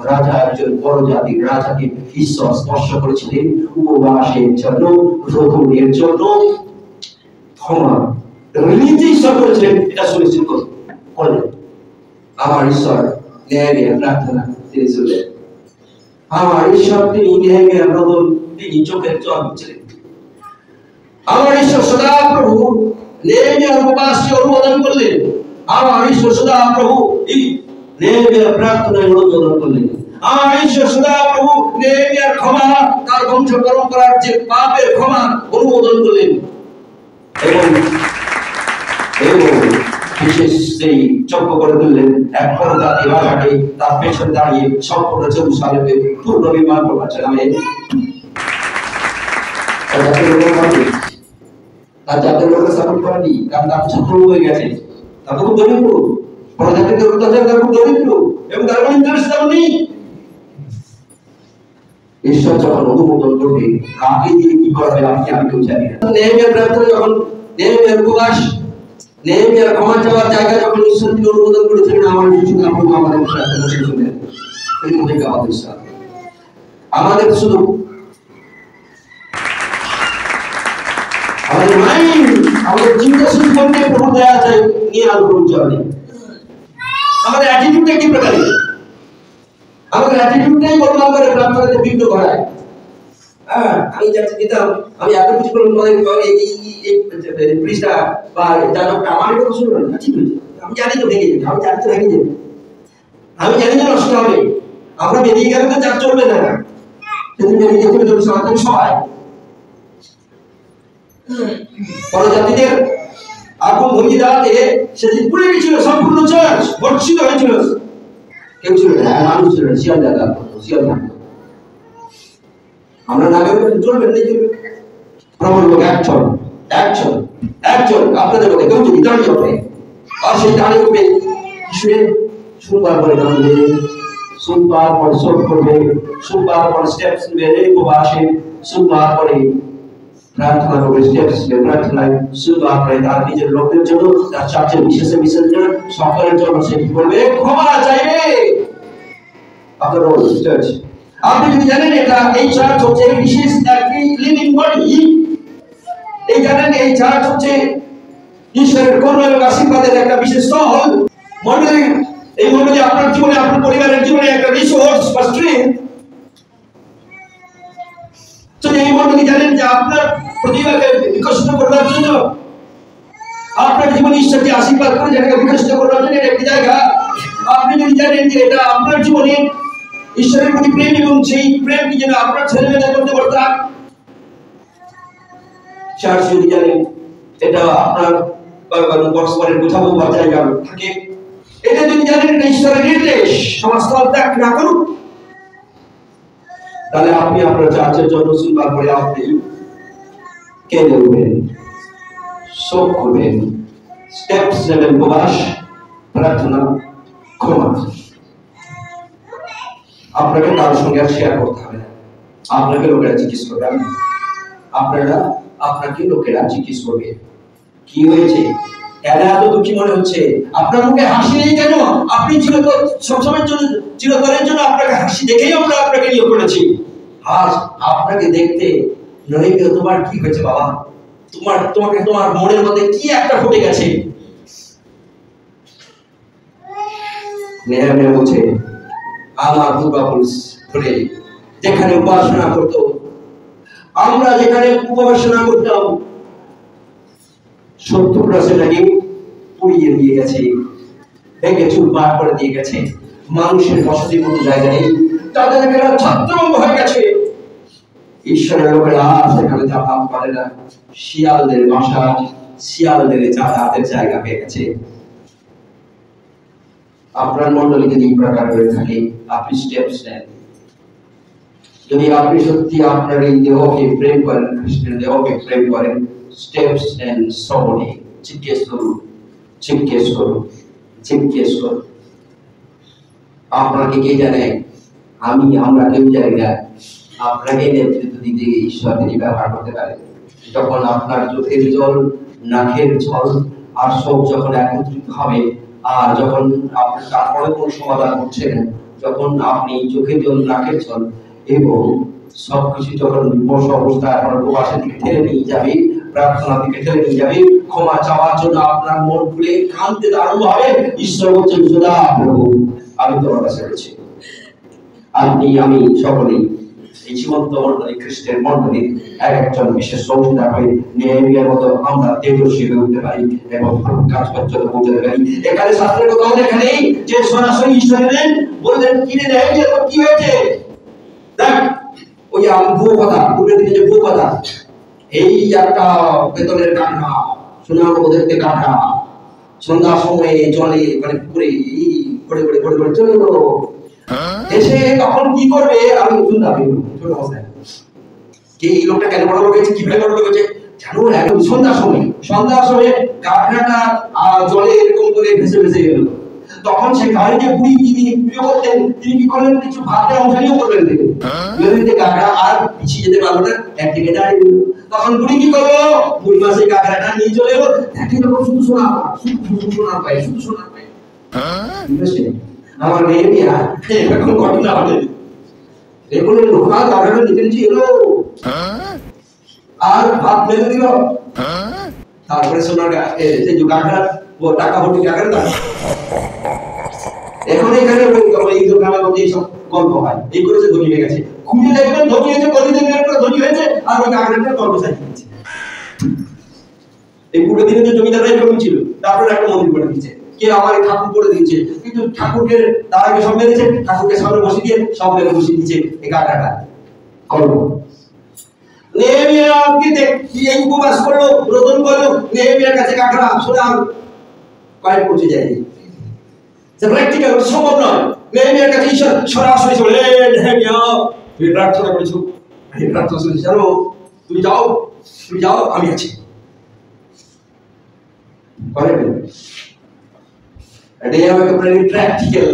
রাজা একজন বড় জাতির রাজাকে ঈশ্বর স্পর্শ করেছিলেন উপবাসের জন্য, রোধনের জন্য, ক্ষমা রিলিজে ঈশ্বর করেছিলেন। এটা সুনিশ্চিত করলেন আমার ঈশ্বর ন্যায় প্রার্থনা তিনি শুনলেন। আমার ঈশ্বর তিনি ন্যায় রোধন, তিনি চোখের জল ছিলেন। আমার ঈশ্বর সদা প্রভু ন্যায় উপবাসকে অনুমোদন করলেন। আমার ঈশ্বর সদা প্রভু এই ন্যায় প্রার্থনায় অনুমোদন করলেন। আমার ঈশ্বর সদা প্রভু ন্যায় ক্ষমা, তার বংশ পরম্পরার যে পাপের ক্ষমা অনুমোদন করলেন। এবং বিশেষ সেই চক্র করে দিলেন এক বড় জাতি রাজাকে তার পেছনে দাঁড়িয়ে সম্পূর্ণ জেরুজালেমে পূর্ণ বিমান করছে। আমি তার জাতের লোকের সাপোর্ট করেনি, কারণ তার ছাত্র হয়ে গেছে, তার খুব দরিদ্র, প্রজাতিদের অত্যাচার, তার খুব দরিদ্র এবং তার কোনো ইন্টারেস্ট নেই। ঈশ্বর যখন অনুমোদন করবে কাকে দিয়ে কি করা হবে আমি কেউ জানি না। নেহেমিয়ার প্রার্থনা যখন, নেহেমিয়ার উপবাস, নেহেমিয়ার ক্ষমা চাওয়ার জায়গা যখন ঈশ্বর তিনি অনুমোদন করেছিলেন, আমার যিশু আপনি আমাদের প্রার্থনা শুনলেন। এই মধ্যে আমাদের সাথে আমাদের শুধু আমাদের মাইন্ড, আমাদের চিন্তাশীল মনকে প্রভু দয়া চাই নিয়ে আলোচনা চলে। আমাদের অ্যাটিটিউডটা কি প্রকারের? আমাদের অ্যাটিটিউডটাই বদলাম করে প্রার্থনাতে বিঘ্ন ঘটায়। আমি যাচ্ছি দিতাম, আমি এত কিছু করলাম, এই পৃষ্ঠা বা জানকটা আমার কথা শুনবেন না, ঠিক আছে? আমি জানি তো ভেঙে যাবে, আমি জানি তো ভেঙে যাবে, আমি জানি তো নষ্ট হবে। আমরা বেরিয়ে গেলে তো চাপ চলবে না, সেদিন বেরিয়ে যেতে হবে সবাই। পরজাতিদের আগুন ধরিয়ে দেওয়াতে সেদিন পুড়ে গেছিল, সম্পূর্ণ চার্চ বর্ষিত হয়েছিল। কেউ ছিল না, মানুষ ছিল না, শিয়াল দাদা শিয়াল থাকতো। আমরা না গেলে চলবেন না, প্রবল লোক একজন আপনাদের মধ্যে কেউ যদি দাঁড়িয়ে ওঠে আর সেই দাঁড়িয়ে উঠবে শুনে শুনবার পরে দাঁড়াবে, শুনবার পরে শোধ করবে, শুনবার পরে স্টেপস নেবে, উপবাসে শুনবার পরে প্রার্থনা করবে, স্টেপস নেবে প্রার্থনায়, শুনবার পরে তার নিজের লোকদের জন্য, তার চার্চের বিশেষের জন্য, সকলের জন্য সে কি করবে? ক্ষমা চাইবে। আপনার চার্চ, আপনি যদি জানেন এটা এই চার্চ হচ্ছে বিশেষ একটি লিভিং বডি, এই জানেন এই চার্চ হচ্ছে ঈশ্বরের করুণা এবং আশীর্বাদের একটা বিশেষ স্থল। মণ্ডলী, এই মণ্ডলী আপনার জীবনে, আপনার পরিবারের জীবনে একটা রিসোর্স বা স্ট্রেংথ। যদি এই মণ্ডলী জানেন যে আপনার প্রতিভাকে বিকশিত করার জন্য, আপনার জীবনে ঈশ্বর যে আশীর্বাদ করে যেটাকে বিকশিত করার জন্য একটি জায়গা, আপনি যদি জানেন যে এটা আপনার জীবনে ঈশ্বরের প্রতি প্রেম এবং সেই প্রেমকে যেন আপনার ছেলেমেয়েদের মধ্যে বর্তাক, চার্চ যদি জানেন এটা আপনার পরস্পরের বোঝাপড়ার জায়গা থাকে, এটা যদি জানেন এটা ঈশ্বরের নির্দেশ, সমাজস্থল ত্যাগ না করুন, তাহলে আপনি আপনার চার্চের জন্য শুনবার পরে আপনি কেঁদে উঠবেন, শোক করবেন, স্টেপস নেবেন, উপবাস, প্রার্থনা, ক্ষমা। আপনাকে কারোর সঙ্গে আর শেয়ার করতে হবে না, আপনাকে লোকেরা জিজ্ঞেস করবে, আপনাকে লোকেরা জিজ্ঞেস করবে কি হয়েছে, কেন এত দুঃখী মনে হচ্ছে, আপনার মুখে হাসি নেই কেন? আপনি সবসময়ের জন্য, চিরতরের জন্য আপনাকে হাসি দেখেই আমরা আপনাকে নিয়োগ করেছি। আজ আপনাকে দেখতে নয়, তোমার কি হয়েছে বাবা, তোমার মনের মধ্যে কি একটা ফুটে গেছে। নেহামিয়া বলছে, আমার পূর্বপুরুষ ধরে যেখানে উপাসনা করতো, আমরা যেখানে উপাসনা করতাম, 70টা সেটাকে পুড়িয়ে দিয়ে গেছে, ভেঙে চুরমার করে দিয়ে গেছে। মানুষের বসতির মতো জায়গা নেই, তাদের ছত্রভঙ্গ হয়ে গেছে। ঈশ্বরের লোকেরা সেখানে যাতায়াত করে না, শিয়ালদের বাসা, শিয়ালদের যাতায়াতের জায়গা পেয়ে গেছে। আপনার মন্ডলী যদি এই প্রকার করে থাকে, আপনি স্টেপস নেন। যদি আপনি সত্যি আপনার এই দেহকে প্রেম করেন, খ্রিস্টের দেহকে প্রেম করেন, স্টেপস নেন শ্রবণে, জিজ্ঞেস করুন। আপনাকে কে জানে আমরা কেউ জানি না আপনাকে নেতৃত্ব দিতে ঈশ্বর তিনি ব্যবহার করতে পারেন। যখন আপনার চোখের জল, নাকের জল আর সব যখন একত্রিত হবে, আর যখন আপনি তারপরে কোনো সমাধান করছেন, যখন আপনি চোখের জল, নাকের জল এবং সবকিছু যখন বিমর্ষ অবস্থায় আপনার প্রবাসের দিকে ঠেলে নিয়ে যাবে, প্রার্থনার দিকে ঠেলে নিয়ে যাবে, ক্ষমা চাওয়ার জন্য আপনার মন খুলে কাঁদতে আরম্ভ হবে, ঈশ্বর বলছেন খোদা প্রভু আমি তোমার কাছে রয়েছি। আপনি আমি সকলেই এই জীবন্ত মন্ডলী, খ্রিস্টের মন্ডলীর এক একজন বিশেষ অংশীদার হয়ে নেহেমিয়ার মতো আমরা তেজস্বী হয়ে উঠতে পারি এবং কাজ পর্যন্ত পৌঁছাতে পারি। এখানে শাস্ত্রের কোথাও লেখা নেই যে সরাসরি ঈশ্বরের বললেন কিনে নেহেমিয়া তো কি হয়েছে, দেখ ওই ভুয়ো কথা, পূর্বের দিকে যে ভুয়ো কথা, এই একটা বেতনের কাঠা, সোনার মতো দেখতে কাঠা, সন্ধ্যার সময়ে জলে মানে পুকুরে ঘুরে ঘুরে ঘুরে ঘুরে চলে গেল। এসে তখন কি করবে আমি শুনলাম ছোট অবস্থায় যে এই লোকটা কেন বড় লোক হয়েছে, কিভাবে বড় লোক হয়েছে জানো, একদম সন্ধ্যার সময় কাঠটা জলে এরকম করে ভেসে ভেসে গেল। তখন সে গাড়িতে বুড়ি তিনি প্রিয় করতেন, তিনি কি করলেন, কিছু ভাবতে অংশগ্রহণ করলেন, কাঁকড়া আর পিছিয়ে যেতে পারলো না, একদিকে দাঁড়িয়ে গেল। তখন বুড়ি কি করলো, বুড়ি মাসে কাঁকড়াটা নিয়ে চলে এলো, দেখে এরকম শুধু সোনার পায় আমার নেহেমিয়া এরকম ঘটনা হবে, এগুলো লোকা কাঁকড়াটা নিতে নিচে এলো আর ভাত মেরে দিল। তারপরে সোনার সেই যে কাঁকড়া, ও টাকা ভর্তি কাঁকড়া, এখন এখানে এই দোকানের মধ্যে এইসব গল্প হয়, এই করেছে ধনী হয়ে গেছে, খুঁজে দেখবেন ধনী হয়েছে, কদিনের একটা ধনী হয়েছে, আর ওই কাঁকড়াটা গল্প চাইছে। এই পুরো দিনে যে জমিদাররা এরকম ছিল, তারপরে একটা মন্দির করে দিয়েছে, কে আমার ঠাকুর করে দিয়েছে, কিন্তু ঠাকুরকে তার আগে সব মেরেছে, ঠাকুরকে সামনে বসিয়ে দিয়ে সব মেরে বসিয়ে দিয়েছে এই কাঁকড়াটা। গল্প নেহেমিয়া এই উপবাস করলো, রোদন করলো, নেহেমিয়ার কাছে কাঁকড়া সোনার কয়েক পৌঁছে যায়নি, প্র্যাকটিক্যাল সম্ভব নয়। নেহেমিয়ার কাছে ঈশ্বর সরাসরি চলে, নেহেমিয়া তুমি প্রার্থনা করেছো, আমি প্রার্থনা শুনেছি, জানো তুমি যাও আমি আছি। ভেরি প্র্যাকটিক্যাল,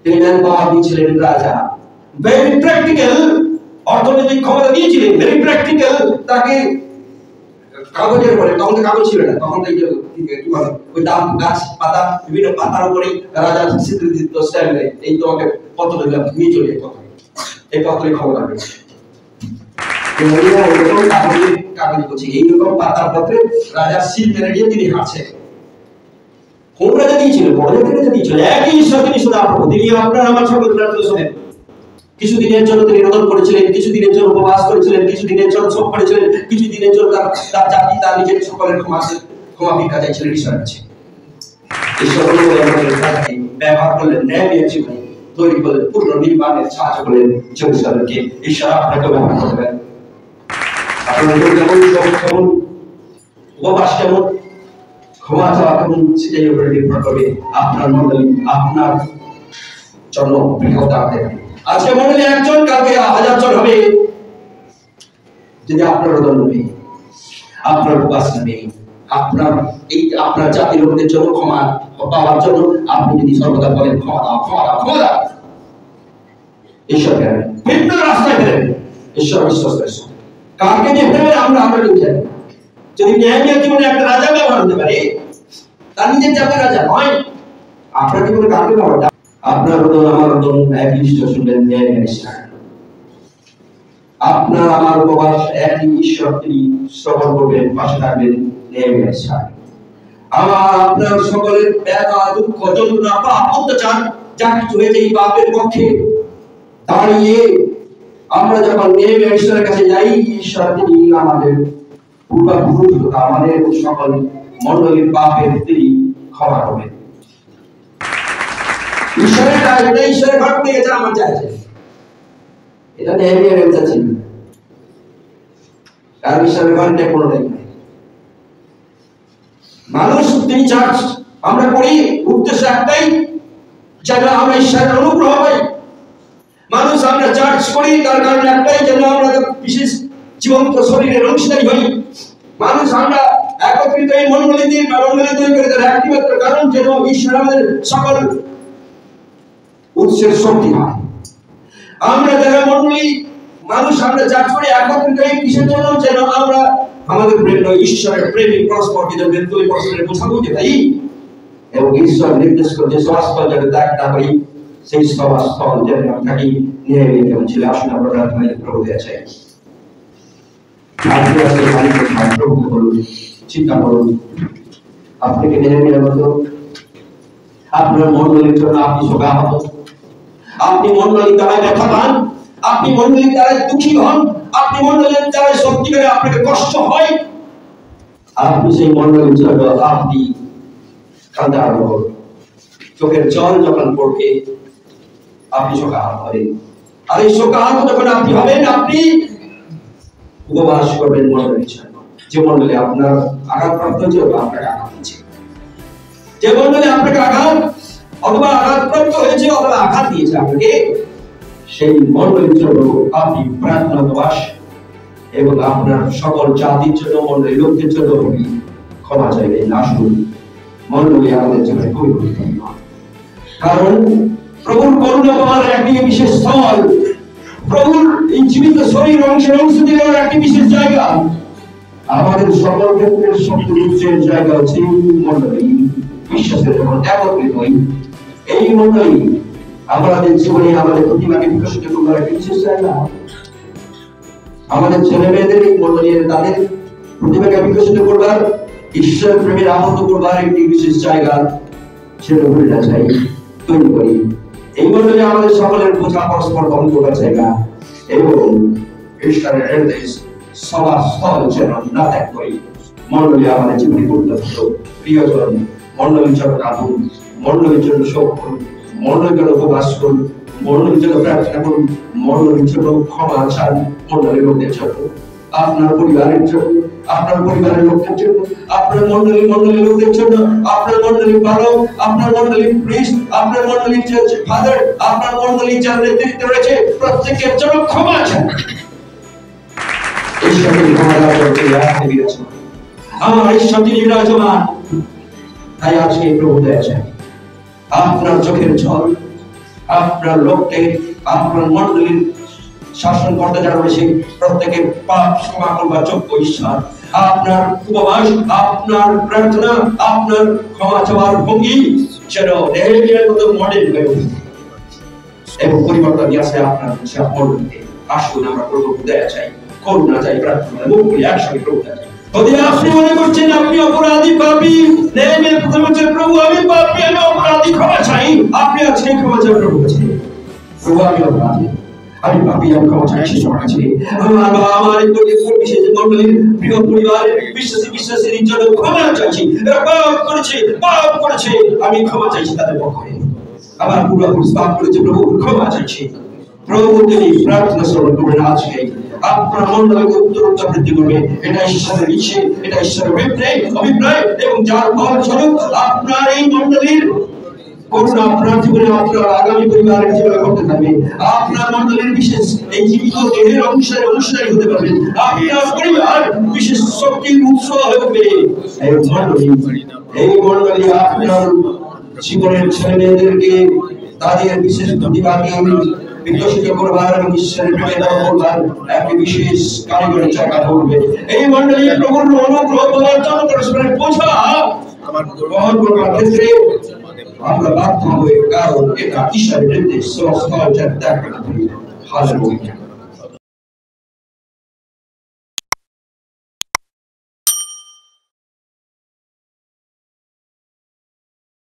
তিনি ম্যান পাওয়ার দিয়েছিলেন রাজা, ভেরি প্র্যাকটিক্যাল অর্থনৈতিক ক্ষমতা দিয়েছিলেন, ভেরি প্র্যাকটিক্যাল তাকে কাগজের উপরে, তখন তো কাগজ ছিল না, তখন তো কি বলে ওই ডাব গাছ পাতা, বিভিন্ন পাতার উপরেই রাজা স্বীকৃতিত্ব স্ট্যান্ডে এই তোমাকে পত্র দিলাম নিয়ে চলে এই পত্রে ক্ষমতা পেয়েছে। কাগজ করছি এইরকম পাতার পত্রে রাজার সিল মেরে দিয়ে তিনি হাঁটছেন। কোন রাজা দিয়েছিল, বড় রাজা দিয়েছিল, একই ঈশ্বর তিনি শুধু আপনার, তিনি আপনার আমার সকল প্রার্থনা শোনেন। কিছুদিনের জন্য তিনি রোদন করেছিলেন, কিছুদিনের জন্য উপবাস করেছিলেন, কিছুদিনের জন্য শোক করেছিলেন, কিছুদিনের জন্য তার জাতি তার নিজের সকলের ক্ষমা ভিক্ষা চাইছিলেন ঈশ্বরের কাছে। ঈশ্বর ব্যবহার করলেন নেহেমিয়ার জীবনে, তৈরি করলেন পূর্ণ নির্মাণের সাহায্য করলেন জেরুজালেমকে। ঈশ্বর আপনাকে ব্যবহার করবেন, আপনার কেমন উপবাস কেমন, ক্ষমা চাওয়া কেমন, সেটাই উপরে নির্ভর করবে আপনার মণ্ডলী, আপনার জন্য বৃহৎ দেবে। আজকে মণ্ডলী একজন, কালকে 1000 জন হবে, যদি আপনার রোদন নেই, আপনার উপবাস নেই, আপনার জাতির লোকদের জন্য ক্ষমা পাওয়ার জন্য আপনি যদি সর্বদা বলেন ক্ষমা দাও, ঈশ্বর ফেরেন, ভিন্ন রাস্তায় ফেরেন, ঈশ্বর বিশ্বস্ত। কাকে যে ফেরবে আমরা কেউ জানি। যদি নেহেমিয়ার জীবনে একটা রাজা ব্যবহার হতে পারে, তার নিজের জাতির রাজা নয়, আপনার জীবনে কাকে ব্যবহার, আপনার রোদন আমার রোদন একই ঈশ্বর শুনবেন, আপনার আমার উপবাস একই ঈশ্বর তিনি শ্রবণ করবেন, পাশে থাকবেন। আপনার সকলের ব্যথা, দুঃখ, যন্ত্রণা, পাপ, অত্যাচার যা কিছু হয়েছে এই পাপের পক্ষে দাঁড়িয়ে আমরা যখন নেহেমিয়া ঈশ্বরের কাছে যাই, ঈশ্বর তিনি আমাদের পূর্বপুরুষ, আমাদের সকল মণ্ডলীর পাপের তিনি ক্ষমা করবেন। ঈশ্বরের কাজ, এটা ঈশ্বরের ঘর থেকে গেছে আমার চাইছে, এটা নেহেমিয়ার ইচ্ছা ছিল, কারণ ঈশ্বরের ঘরটা কোনো নেই। মানুষ তিনি চার্চ আমরা করি উদ্দেশ্য একটাই, যেন আমরা ঈশ্বরের অনুগ্রহ পাই। মানুষ আমরা চার্চ করি তার কারণ একটাই, যেন আমরা বিশেষ জীবন্ত শরীরের অংশীদারি হই। মানুষ আমরা একত্রিত এই মণ্ডলী তৈরি করে তার একটিমাত্র কারণ, যেন ঈশ্বর আমাদের সকল উৎসের শক্তি হয়। আমরা যারা মণ্ডলী মানুষ আমরা চার্চ করে একত্রিত হই কিসের জন্য? যেন আমরা আমাদের প্রেম ঈশ্বরের প্রেমিক পরস্পরকে যেন তুলে পরস্পরের বোঝাবো যে তাই, এবং ঈশ্বর নির্দেশ করে যে সমাজস্থল যাতে ত্যাগ না করি, সেই সমাজস্থল যেন আমি থাকি নিয়ে কেমন ছিল। আসুন আমরা প্রার্থনা প্রভু আছে আপনি আজকে মালিকের প্রভু বলুন, চিন্তা করুন, আপনাকে নিয়ে মতো আপনার মণ্ডলীর জন্য আপনি শোকাহত, আপনি মণ্ডলীর দ্বারা ব্যথা পান, আপনি মণ্ডলীর দ্বারা দুঃখী হন, আপনি মণ্ডলীর দ্বারা সত্যিকারে আপনাকে কষ্ট হয়, আপনি সেই মণ্ডলীর জন্য আপনি কাঁদা আরম্ভ করুন। চোখের জল যখন পড়বে আপনি শোকাহত হবেন, আর এই শোকাহত যখন আপনি হবেন আপনি উপবাস করবেন মণ্ডলীর জন্য। যে মণ্ডলী আপনার আঘাতপ্রাপ্ত হয়েছে আপনাকে আঘাত দিচ্ছে, যে মণ্ডলী আপনাকে আঘাত অথবা আঘাতপ্রাপ্ত হয়েছে অথবা আঘাত দিয়েছে আপনাকে, সেই মণ্ডলীর জন্য আপনি প্রার্থনা উপবাস এবং আপনার সকল জাতির জন্য মণ্ডলীর লোকদের জন্য ক্ষমা চাইবেন। আসুন মণ্ডলী আমাদের জন্য খুবই গুরুত্বপূর্ণ, কারণ প্রভুর করুণা পাওয়ার একটি বিশেষ স্থল, প্রভুর এই জীবিত শরীর অংশের অংশ দেওয়ার একটি বিশেষ জায়গা, আমাদের সকল ক্ষেত্রের সবচেয়ে জায়গা হচ্ছে মণ্ডলী। বিশ্বাসের যখন একত্রিত হই, এই মণ্ডলী আমাদের জীবনে আমাদের প্রতিভাকে বিকশিত করবার একটি বিশেষ জায়গা। আমাদের ছেলে মেয়েদের এই মণ্ডলী তাদের প্রতিভাকে বিকশিত করবার, ঈশ্বর প্রেমের আহত করবার একটি বিশেষ জায়গা, সেটা ভুলে না চাই তৈরি করি। এই মণ্ডলী আমাদের সকলের বোঝা পরস্পর বহন করবার জায়গা এবং ঈশ্বরের নির্দেশ সবার স্থল যেন না ত্যাগ করি। মণ্ডলী আমাদের জীবনে গুরুত্বপূর্ণ। প্রিয়জন, মণ্ডলীর জন্য কাঁদুন, মণ্ডলীর জন্য শোক করুন, মণ্ডলীর জন্য উপবাস করুন, মণ্ডলীর জন্য প্রার্থনা করুন, মণ্ডলীর জন্য ক্ষমা চান, মণ্ডলীর লোকদের জন্য, আপনার পরিবারের জন্য, আপনার পরিবারের লোকদের জন্য, আপনার মণ্ডলীর লোকদের জন্য, আপনার মণ্ডলীর বালক, আপনার মণ্ডলীর প্রিস্ট, আপনার মণ্ডলীর ফাদার, আপনার মণ্ডলীর যার নেতৃত্বে রয়েছে প্রত্যেকের জন্য ক্ষমা চান। ঈশ্বরের ক্ষমা দেওয়ার জন্য আপনি বিরাজমান, আমার ঈশ্বর তিনি বিরাজমান। তাই আজকে প্রভু দয়া চাই আপনার চোখের জল, আপনার লোককে, আপনার মণ্ডলীর শাসন করতে যারা রয়েছে প্রত্যেকের পাপ ক্ষমা করবার যোগ্য ঈশ্বর, আপনার উপবাস, আপনার প্রার্থনা, আপনার ক্ষমা চাওয়ার ভঙ্গি যেন নেহেমিয়ার মতো মডেল হয়ে ওঠে এবং পরিবর্তন নিয়ে আসে আপনার মণ্ডলীতে। আসুন আমরা প্রভু দয়া চাই, করুণা চাই, প্রার্থনা মুখ খুলে একসঙ্গে প্রভু দয়া চাই। যদি আপনি মনে করছেন আপনি অপরাধী পাপী, নেহেমিয়া প্রথমে বলছেন প্রভু আমি পাপী, আমি অপরাধী, ক্ষমা চাই, আপনি আজকে ক্ষমা চাই প্রভু কাছে। প্রভু আমি অপরাধী, আমি পাপী, আমি ক্ষমা চাইছি তোমার কাছে। আমার বাবা, আমার বিশেষ মণ্ডলীর প্রিয় পরিবারের বিশ্বাসীর জন্য ক্ষমা চাইছি, এরা পাপ করেছে, আমি ক্ষমা চাইছি তাদের পক্ষে। আমার পূর্বপুরুষ পাপ করেছে, প্রভু ক্ষমা চাইছি। প্রভু তিনি প্রার্থনা শ্রবণ করবেন আজকে, আপনার মণ্ডলীকে উত্তরোত্তর বৃদ্ধি করবে, এটা ঈশ্বরের ইচ্ছে, এটা ঈশ্বরের অভিপ্রায় এবং যার ফলস্বরূপ আপনার এই মণ্ডলীর করুণা আপনার জীবনে, আপনার আগামী পরিবারের জীবনে করতে থাকবে। আপনার মণ্ডলীর বিশেষ এই জীবিত দেহের অনুসারী হতে পারবেন, আপনার পরিবার বিশেষ শক্তির উৎস হয়ে উঠবে। এই মণ্ডলী আপনার জীবনের ছেলে মেয়েদেরকে তাদের বিশেষ প্রতিভাকে বিকশিত করবার এবং ঈশ্বরের প্রেমে করবার একটি বিশেষ কারিগরি জায়গা করবে। এই মণ্ডলী প্রভুর অনুগ্রহ পাওয়ার জন্য পরস্পরের বোঝা বহন করবার ক্ষেত্রে আমরা বাধ্য হয়ে, কারণ এটা ঈশ্বরের নির্দেশ। হালেলুয়া।